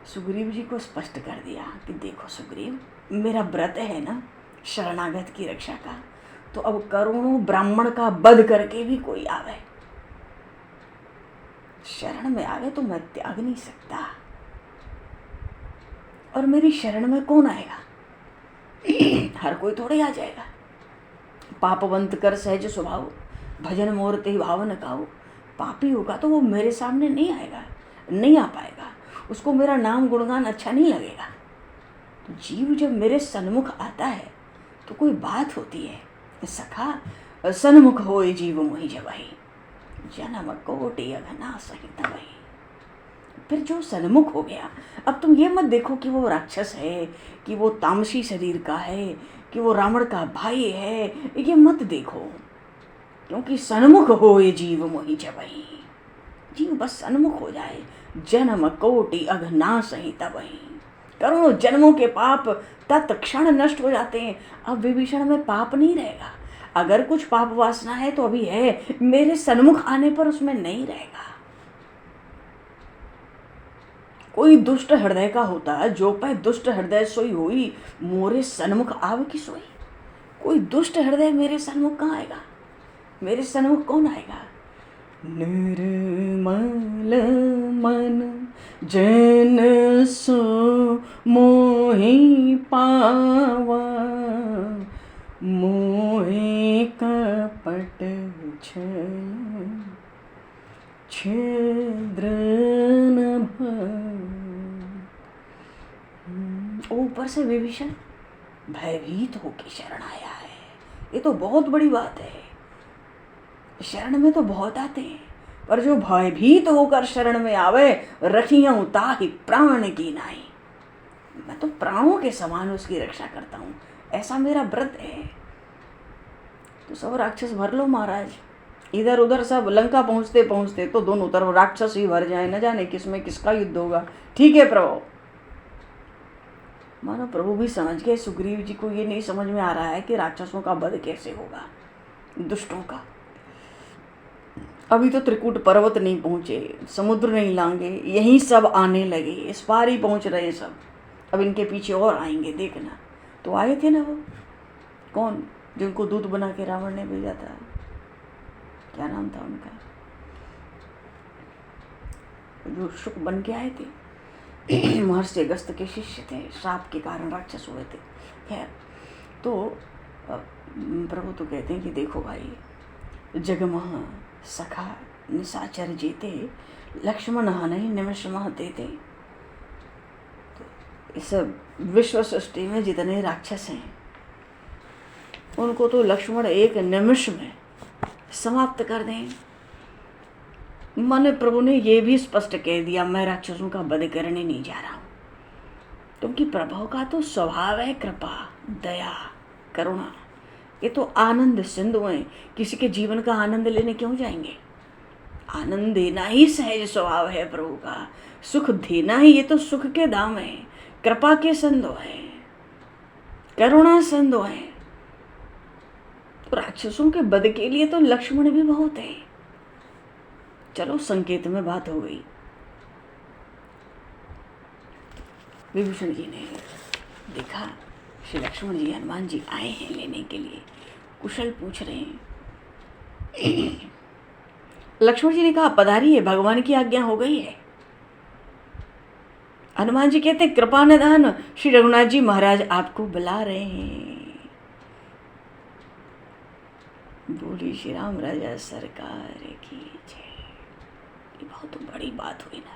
सुग्रीव जी को स्पष्ट कर दिया कि देखो सुग्रीव, मेरा व्रत है ना शरणागत की रक्षा का, तो अब करोड़ों ब्राह्मण का वध करके भी कोई आवे शरण में आवे तो मैं त्याग नहीं सकता। और मेरी शरण में कौन आएगा? हर कोई थोड़े आ जाएगा। पापवंत कर सहज स्वभाव, भजन मोर ते भाव न काऊ। पापी होगा तो वो मेरे सामने नहीं आएगा, नहीं आ पाएगा, उसको मेरा नाम गुणगान अच्छा नहीं लगेगा। तो जीव जब मेरे सन्मुख आता है तो कोई बात होती है, सखा सन्मुख होए जीव मोहि जवाई, जन्म कोटि अघना सहित वही। फिर जो सन्मुख हो गया, अब तुम ये मत देखो कि वो राक्षस है, कि वो तामसी शरीर का है, कि वो रावण का भाई है, ये मत देखो, क्योंकि सन्मुख होए जीव मोहि जवाई। जीव बस सन्मुख हो जाए, जन्म कोटि अघना सहित वही। करोड़ों जन्मों के पाप तत्क्षण नष्ट हो जाते हैं। अब विभीषण में पाप नहीं रहेगा, अगर कुछ पाप वासना है तो अभी है, मेरे सन्मुख आने पर उसमें नहीं रहेगा। कोई दुष्ट हृदय का होता, जो पै दुष्ट हृदय सोई हुई, मोरे सन्मुख आव की सोई। कोई दुष्ट हृदय मेरे सन्मुख कहाँ आएगा, मेरे सन्मुख कौन आएगा। निर्मल मन जन सो मोहि पावा, मोहि कपट छल छिद्र न ऊपर से विभीषण भयभीत होके शरण आया है। ये तो बहुत बड़ी बात है। शरण में तो बहुत आते हैं, पर जो भयभीत होकर शरण में आवे, रखियऊं ताहि प्राण की नाई। मैं तो प्राणों के समान उसकी रक्षा करता हूँ, ऐसा मेरा व्रत है। तो सब राक्षस भर लो महाराज, इधर उधर सब लंका पहुँचते पहुँचते तो दोनों तरफ राक्षस ही भर जाए, न जाने किसमें किसका युद्ध होगा। ठीक है प्रभु। मानो प्रभु भी समझ गए, सुग्रीव जी को ये नहीं समझ में आ रहा है कि राक्षसों का वध कैसे होगा, दुष्टों का। अभी तो त्रिकूट पर्वत नहीं पहुँचे, समुद्र नहीं लांगे, यहीं सब आने लगे, इस पार ही पहुँच रहे सब। अब इनके पीछे और आएंगे, देखना। तो आए थे ना वो, कौन, जिनको दूत बना के रावण ने भेजा था, क्या नाम था उनका, जो शुक बन के आए थे, महर्षि अगस्त्य के शिष्य थे, श्राप के कारण राक्षस हुए थे। खैर, तो प्रभु तो कहते हैं कि देखो भाई, जगमह सखा निशाचर जेते, लक्ष्मण हनहि निमिष मह देते। तो इस विश्व सृष्टि में जितने राक्षस हैं, उनको तो लक्ष्मण एक निमिष में समाप्त कर दें। मन प्रभु ने ये भी स्पष्ट कह दिया, मैं राक्षसों का वध करने नहीं जा रहा हूँ, क्योंकि प्रभु का तो स्वभाव है कृपा, दया, करुणा। ये तो आनंद सिंधु हैं, किसी के जीवन का आनंद लेने क्यों जाएंगे। आनंद देना ही सहज स्वभाव है प्रभु का, सुख देना ही, ये तो सुख के धाम है, कृपा के सिंधु है, करुणा सिंधु है। तो राक्षसों के वध के लिए तो लक्ष्मण भी बहुत है। चलो संकेत में बात हो गई। विभीषण जी ने देखा श्री लक्ष्मण जी, हनुमान जी आए हैं लेने के लिए, कुशल पूछ रहे हैं। लक्ष्मण जी ने कहा पधारिए, भगवान की आज्ञा हो गई है। हनुमान जी कहते कृपा निधान श्री रघुनाथ जी महाराज आपको बुला रहे हैं। बोली श्री राम राजा सरकार की जय। ये बहुत बड़ी बात हुई ना,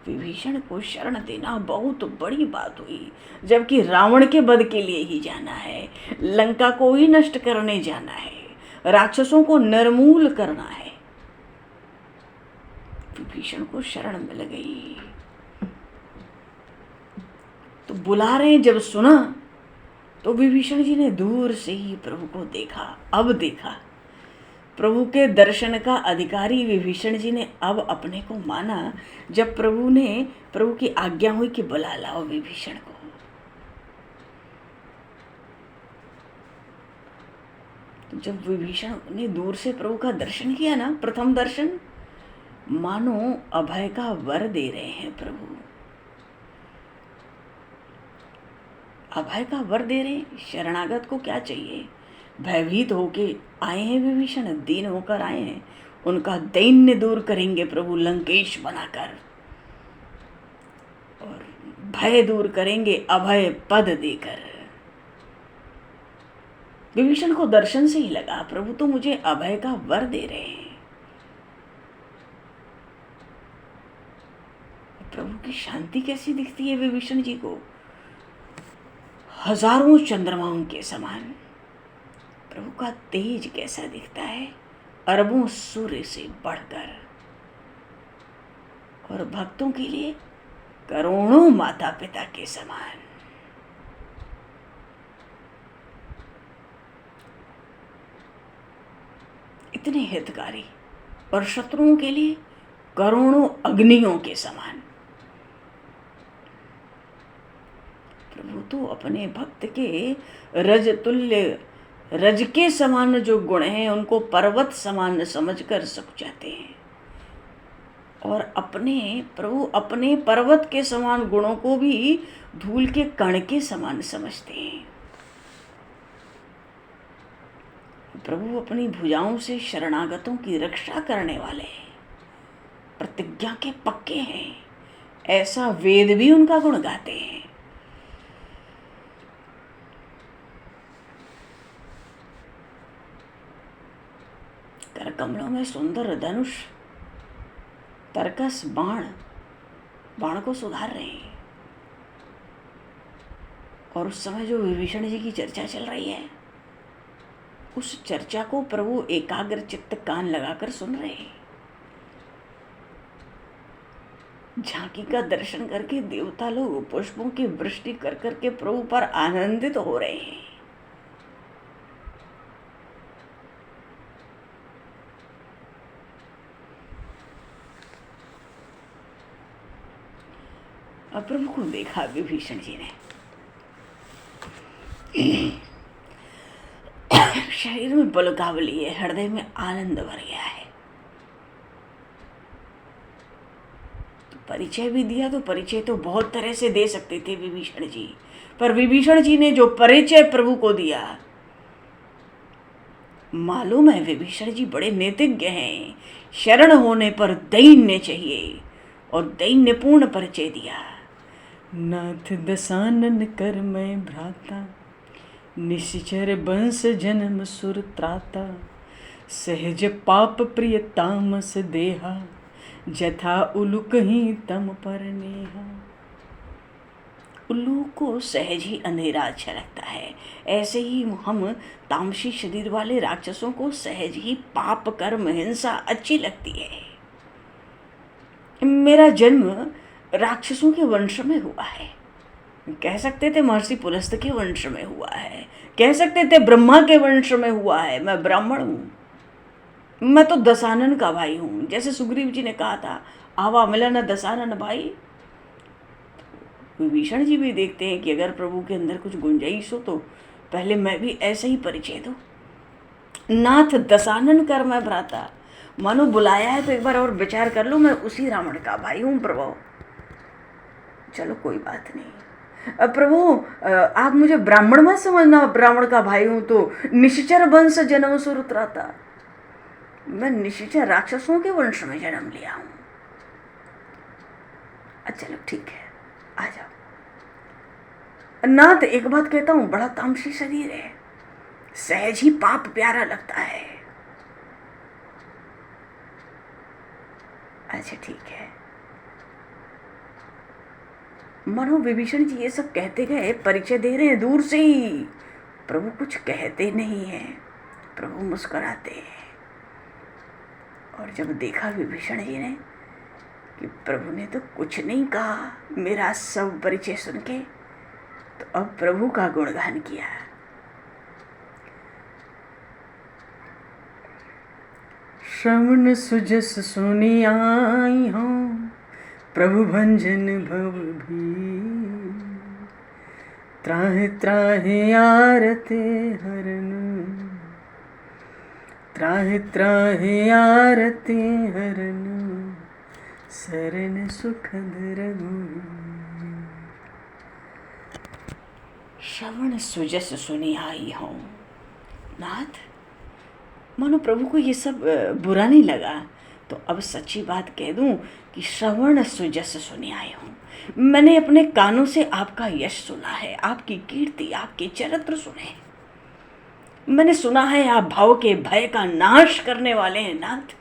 विभीषण को शरण देना बहुत बड़ी बात हुई, जबकि रावण के वध के लिए ही जाना है, लंका को ही नष्ट करने जाना है, राक्षसों को निर्मूल करना है। विभीषण को शरण मिल गई। तो बुला रहे जब सुना, तो विभीषण जी ने दूर से ही प्रभु को देखा। अब देखा प्रभु के दर्शन का अधिकारी विभीषण जी ने अब अपने को माना, जब प्रभु की आज्ञा हुई कि बुला लाओ विभीषण को। तो जब विभीषण ने दूर से प्रभु का दर्शन किया ना, प्रथम दर्शन, मानो अभय का वर दे रहे हैं प्रभु, अभय का वर दे रहे हैं। शरणागत को क्या चाहिए, भयभीत होके आए हैं विभीषण, दीन होकर आए हैं, उनका दैन्य दूर करेंगे प्रभु लंकेश बनाकर, और भय दूर करेंगे अभय पद देकर। विभीषण को दर्शन से ही लगा प्रभु तो मुझे अभय का वर दे रहे हैं। प्रभु की शांति कैसी दिखती है विभीषण जी को, हजारों चंद्रमाओं के समान। प्रभु का तेज कैसा दिखता है, अरबों सूर्य से बढ़कर, और भक्तों के लिए करोड़ों माता पिता के समान। इतने हितकारी, और शत्रुओं के लिए करोड़ों अग्नियों के समान। प्रभु तो अपने भक्त के रज तुल्य, रज के समान जो गुण हैं उनको पर्वत समान समझकर सुख जाते हैं, और प्रभु अपने पर्वत के समान गुणों को भी धूल के कण के समान समझते हैं। प्रभु अपनी भुजाओं से शरणागतों की रक्षा करने वाले हैं, प्रतिज्ञा के पक्के हैं, ऐसा वेद भी उनका गुण गाते हैं। कर कमलों में सुंदर धनुष, तरकस बाण को सुधार रहे हैं। और उस समय जो विभीषण जी की चर्चा चल रही है, उस चर्चा को प्रभु एकाग्र चित्त कान लगाकर सुन रहे हैं। झांकी का दर्शन करके देवता लोग पुष्पों की वृष्टि कर करके प्रभु पर आनंदित हो रहे हैं। अब प्रभु को देखा विभीषण जी ने, शरीर में बलकावली है, हृदय में आनंद भर गया है। तो परिचय भी दिया, तो परिचय तो बहुत तरह से दे सकते थे विभीषण जी, पर विभीषण जी ने जो परिचय प्रभु को दिया, मालूम है विभीषण जी बड़े नीतिज्ञ हैं। शरण होने पर दैन्य चाहिए, और दैन्यपूर्ण परिचय दिया। नाथ दसानन कर मैं भ्राता, निश्चर बंस जन्म सुर त्राता, सहज पाप प्रिय तामस देहा, जथा उलुक ही तम पर नेहा। उल्लू को सहज ही अंधेरा अच्छा लगता है, ऐसे ही हम तामसी शरीर वाले राक्षसों को सहज ही पाप कर्म हिंसा अच्छी लगती है। मेरा जन्म राक्षसों के वंश में हुआ है, कह सकते थे महर्षि पुलस्त के वंश में हुआ है, कह सकते थे ब्रह्मा के वंश में हुआ है। मैं ब्राह्मण हूँ, मैं तो दसानन का भाई हूँ। जैसे सुग्रीव जी ने कहा था, आवा मिलन दसानन भाई। विभीषण जी भी देखते हैं कि अगर प्रभु के अंदर कुछ गुंजाइश हो तो पहले मैं भी ऐसे ही परिचय दूँ। नाथ दसानन कर मैं भ्राता, मानो बुलाया है तो एक बार और विचार कर लो, मैं उसी रावण का भाई हूँ प्रभु। चलो कोई बात नहीं, प्रभु आप मुझे ब्राह्मण मत समझना, ब्राह्मण का भाई हूं तो निश्चर वंश जन्म सुर त्राता, मैं निश्चर राक्षसों के वंश में जन्म लिया हूं। चलो ठीक है, आ जाओ। नाथ एक बात कहता हूं, बड़ा तामसी शरीर है, सहज ही पाप प्यारा लगता है। अच्छा ठीक है। मानो विभीषण जी ये सब कहते गए, परिचय दे रहे हैं दूर से ही, प्रभु कुछ कहते नहीं हैं, प्रभु मुस्कुराते हैं। और जब देखा विभीषण जी ने कि प्रभु ने तो कुछ नहीं कहा मेरा सब परिचय सुन के, तो अब प्रभु का गुणगान किया। श्रवण सुजस सुनी आई हूँ, प्रभु भंजन भव भी, त्राहि त्राहि आरते हरन, त्राहि त्राहि आरते हरन, शरण सुखद रघुवीर। श्रवण सुजस सुनी आई हूँ। नाथ, मानो प्रभु को ये सब बुरा नहीं लगा, तो अब सच्ची बात कह दूं कि श्रवण सुजस सुनी आई हूँ। मैंने अपने कानों से आपका यश सुना है, आपकी कीर्ति, आपके चरित्र सुने। मैंने सुना है आप भाव के भय का नाश करने वाले हैं। नाथ,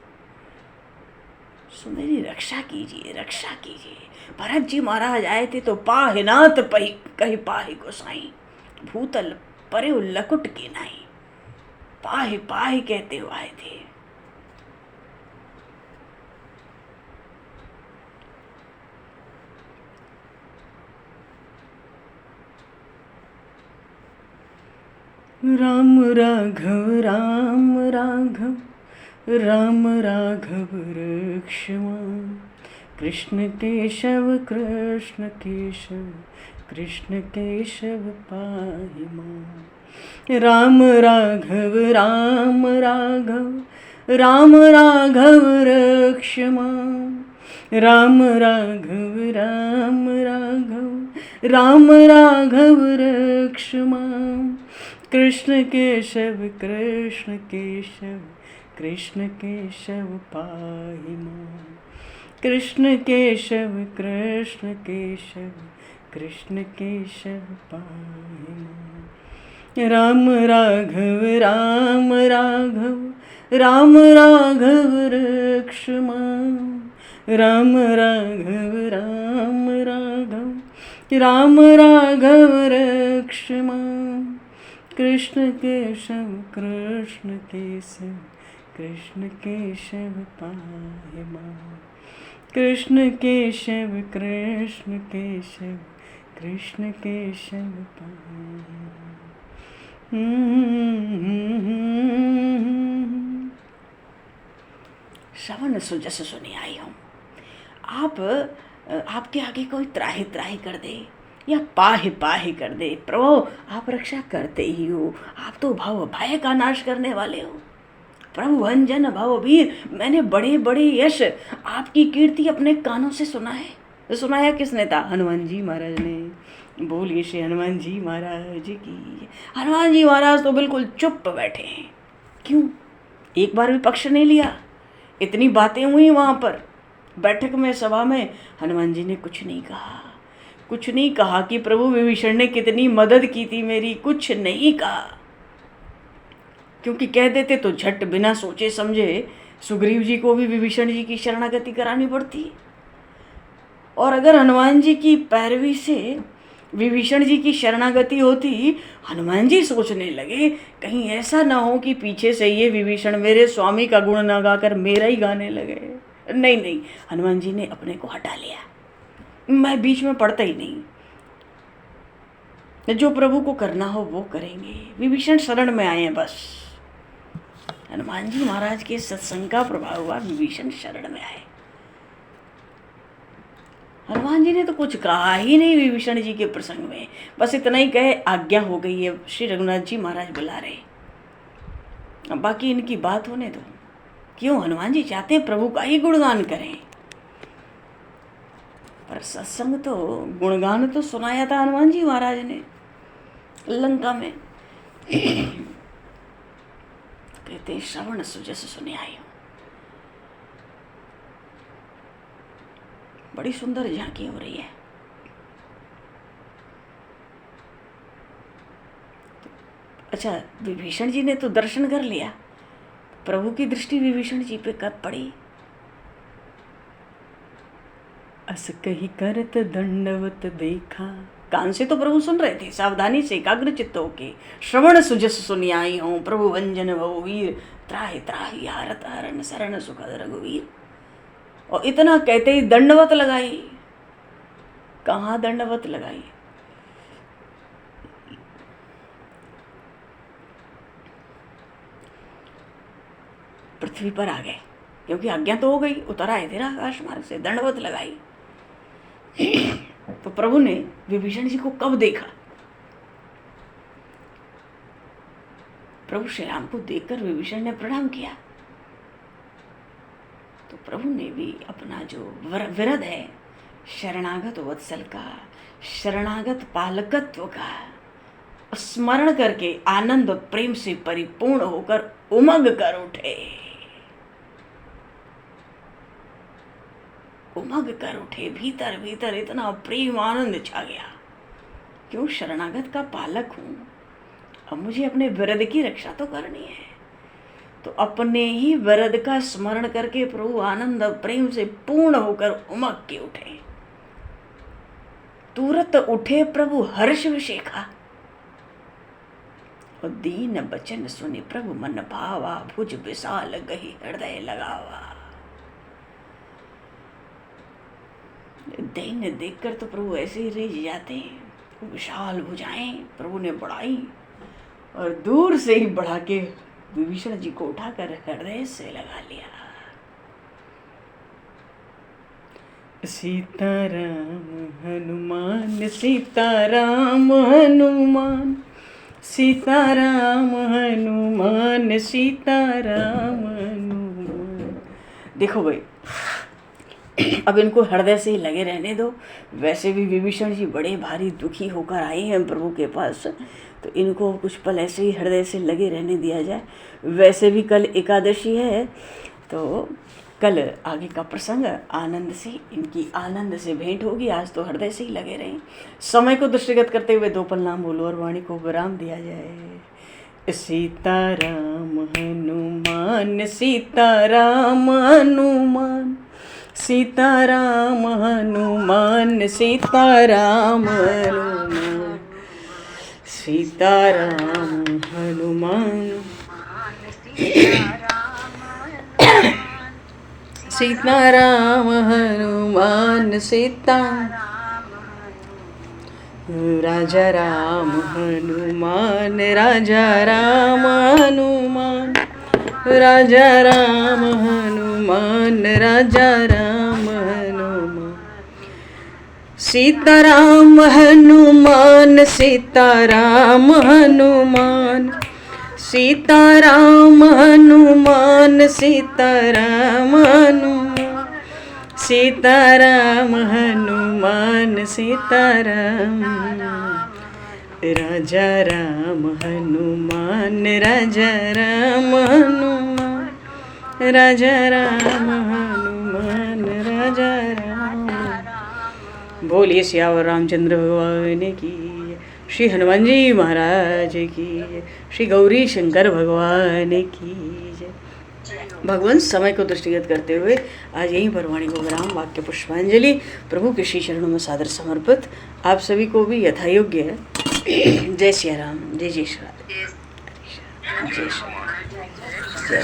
सो मेरी रक्षा कीजिए, रक्षा कीजिए। भरत जी महाराज आए थे तो पाहि नाथ पही कही पाहि गोसाई, भूतल परे लकुट की नाई, पाहि पाहि कहते हुए आए थे। राम राघव राम राघव, राम राघव रक्षमा, कृष्ण केशव कृष्ण केशव, कृष्ण केशव पाहि मां। राम राघव राम राघव, राम राघव रक्षमा, राम राघव राम राघव, राम राघव रक्षमा, कृष्ण केशव कृष्ण केशव कृष्ण केशव पाहि मां। कृष्ण केशव कृष्ण केशव कृष्ण केशव पाहि मां। राम राघव राम राघव राम राघव रक्ष मां। राम राघव राम राघव राम राघव रक्ष मां। कृष्ण केशव कृष्ण केशव कृष्ण केशव पाहि मां। कृष्ण केशव कृष्ण केशव कृष्ण केशव पाहि मां। श्रवण सुजस सुनी आई हूँ। आपके आगे कोई त्राही त्राही कर दे या पाही पाही कर दे, प्रभु आप रक्षा करते ही हो। आप तो भव भय का नाश करने वाले हो। प्रभु भंजन भववीर, मैंने बड़े बड़े यश आपकी कीर्ति अपने कानों से सुना है। सुनाया किसने था? हनुमान जी महाराज ने। बोलिए श्री हनुमान जी महाराज की। हनुमान जी महाराज तो बिल्कुल चुप बैठे हैं। क्यों? एक बार भी पक्ष नहीं लिया। इतनी बातें हुई वहां पर बैठक में, सभा में, हनुमान जी ने कुछ नहीं कहा। कुछ नहीं कहा कि प्रभु विभीषण ने कितनी मदद की थी मेरी, कुछ नहीं कहा। क्योंकि कह देते तो झट बिना सोचे समझे सुग्रीव जी को भी विभीषण जी की शरणागति करानी पड़ती। और अगर हनुमान जी की पैरवी से विभीषण जी की शरणागति होती, हनुमान जी सोचने लगे कहीं ऐसा ना हो कि पीछे से ये विभीषण मेरे स्वामी का गुण ना गाकर मेरा ही गाने लगे। नहीं नहीं, हनुमान जी ने अपने को हटा लिया। मैं बीच में पड़ता ही नहीं। जो प्रभु को करना हो वो करेंगे। विभीषण शरण में आए हैं बस। हनुमान जी महाराज के सत्संग का प्रभाव हुआ, विभीषण शरण में आए। हनुमान जी ने तो कुछ कहा ही नहीं विभीषण जी के प्रसंग में, बस इतना ही कहे आज्ञा हो गई है, श्री रघुनाथ जी महाराज बुला रहे। अब बाकी इनकी बात होने दो। क्यों? हनुमान जी चाहते हैं प्रभु का ही गुणगान करें। पर सत्संग तो, गुणगान तो सुनाया था हनुमान जी महाराज ने लंका में। कहते श्रवण सुजस सुने आई हूं। बड़ी सुंदर झांकी हो रही है। अच्छा, विभीषण जी ने तो दर्शन कर लिया, प्रभु की दृष्टि विभीषण जी पे कब पड़ी? अस कही करत दंडवत देखा। कान से तो प्रभु सुन रहे थे, सावधानी से एकाग्र चित्त होके। श्रवण सुजस सुनी आई हूँ, प्रभु भंजन भववीर, त्राहि त्राहि हारत हरण शरण सुखद रघुवीर। और इतना कहते ही दंडवत लगाई। कहाँ दंडवत लगाई? पृथ्वी पर आ गए, क्योंकि आज्ञा तो हो गई, उतर आए थे ना आकाश मार्ग से। दंडवत लगाई। तो प्रभु ने विभीषण जी को कब देखा? प्रभु श्री राम को देखकर विभीषण ने प्रणाम किया। तो प्रभु ने भी अपना जो विरध है शरणागत वत्सल का, शरणागत पालकत्व का स्मरण करके आनंद प्रेम से परिपूर्ण होकर उमग कर उठे। उमग कर उठे, भीतर भीतर इतना प्रेम आनंद छा गया। क्यों? शरणागत का पालक हूं, अब मुझे अपने विरध की रक्षा तो करनी है। तो अपने ही विरध का स्मरण करके प्रभु आनंद प्रेम से पूर्ण होकर उमग के उठे। तुरंत उठे प्रभु हर्ष विशेखा, और दीन बचन सुने प्रभु मन भावा, भुज विशाल गही हृदय लगावा। दैन्य देखकर तो प्रभु ऐसे ही रिझ जाते हैं। विशाल भुजाएं प्रभु ने बढ़ाई और दूर से ही बढ़ा के विभीषण जी को उठाकर हृदय से लगा लिया। सीताराम हनुमान सीताराम हनुमान, सीताराम हनुमान सीताराम हनुमान। देखो भाई, अब इनको हृदय से ही लगे रहने दो। वैसे भी विभीषण जी बड़े भारी दुखी होकर आए हैं प्रभु के पास, तो इनको कुछ पल ऐसे ही हृदय से लगे रहने दिया जाए। वैसे भी कल एकादशी है, तो कल आगे का प्रसंग आनंद से, इनकी आनंद से भेंट होगी। आज तो हृदय से ही लगे रहें। समय को दृष्टिगत करते हुए 2 पल नाम बोलो और वाणी को विराम दिया जाए। सीताराम हनुमान, सीताराम हनुमान, सीताराम हनुमान, सीताराम हनुमान, सीताराम हनुमान, सीताराम हनुमान, सीता राजा राम हनुमान, राजा राम हनुमान, राजा राम हनुमान, राजा राम हनुमान, सीताराम हनुमान, सीताराम हनुमान, सीताराम हनुमान, सीताराम हनुमान, सीताराम हनुमान, सीताराम, राजा राम हनुमान, राजा राम हनुमान, राजा राम हनुमान, राजा राम। बोलिए सियावर रामचंद्र भगवान की, श्री हनुमान जी महाराज की, श्री गौरी शंकर भगवान की जय। भगवान समय को दृष्टिगत करते हुए आज यहीं पर वाणी को विराम। वाक्य पुष्पांजलि प्रभु के श्री चरणों में सादर समर्पित। आप सभी को भी यथायोग्य है। जय सिया राम, जय जय श्री राम, जय श्री राम, जय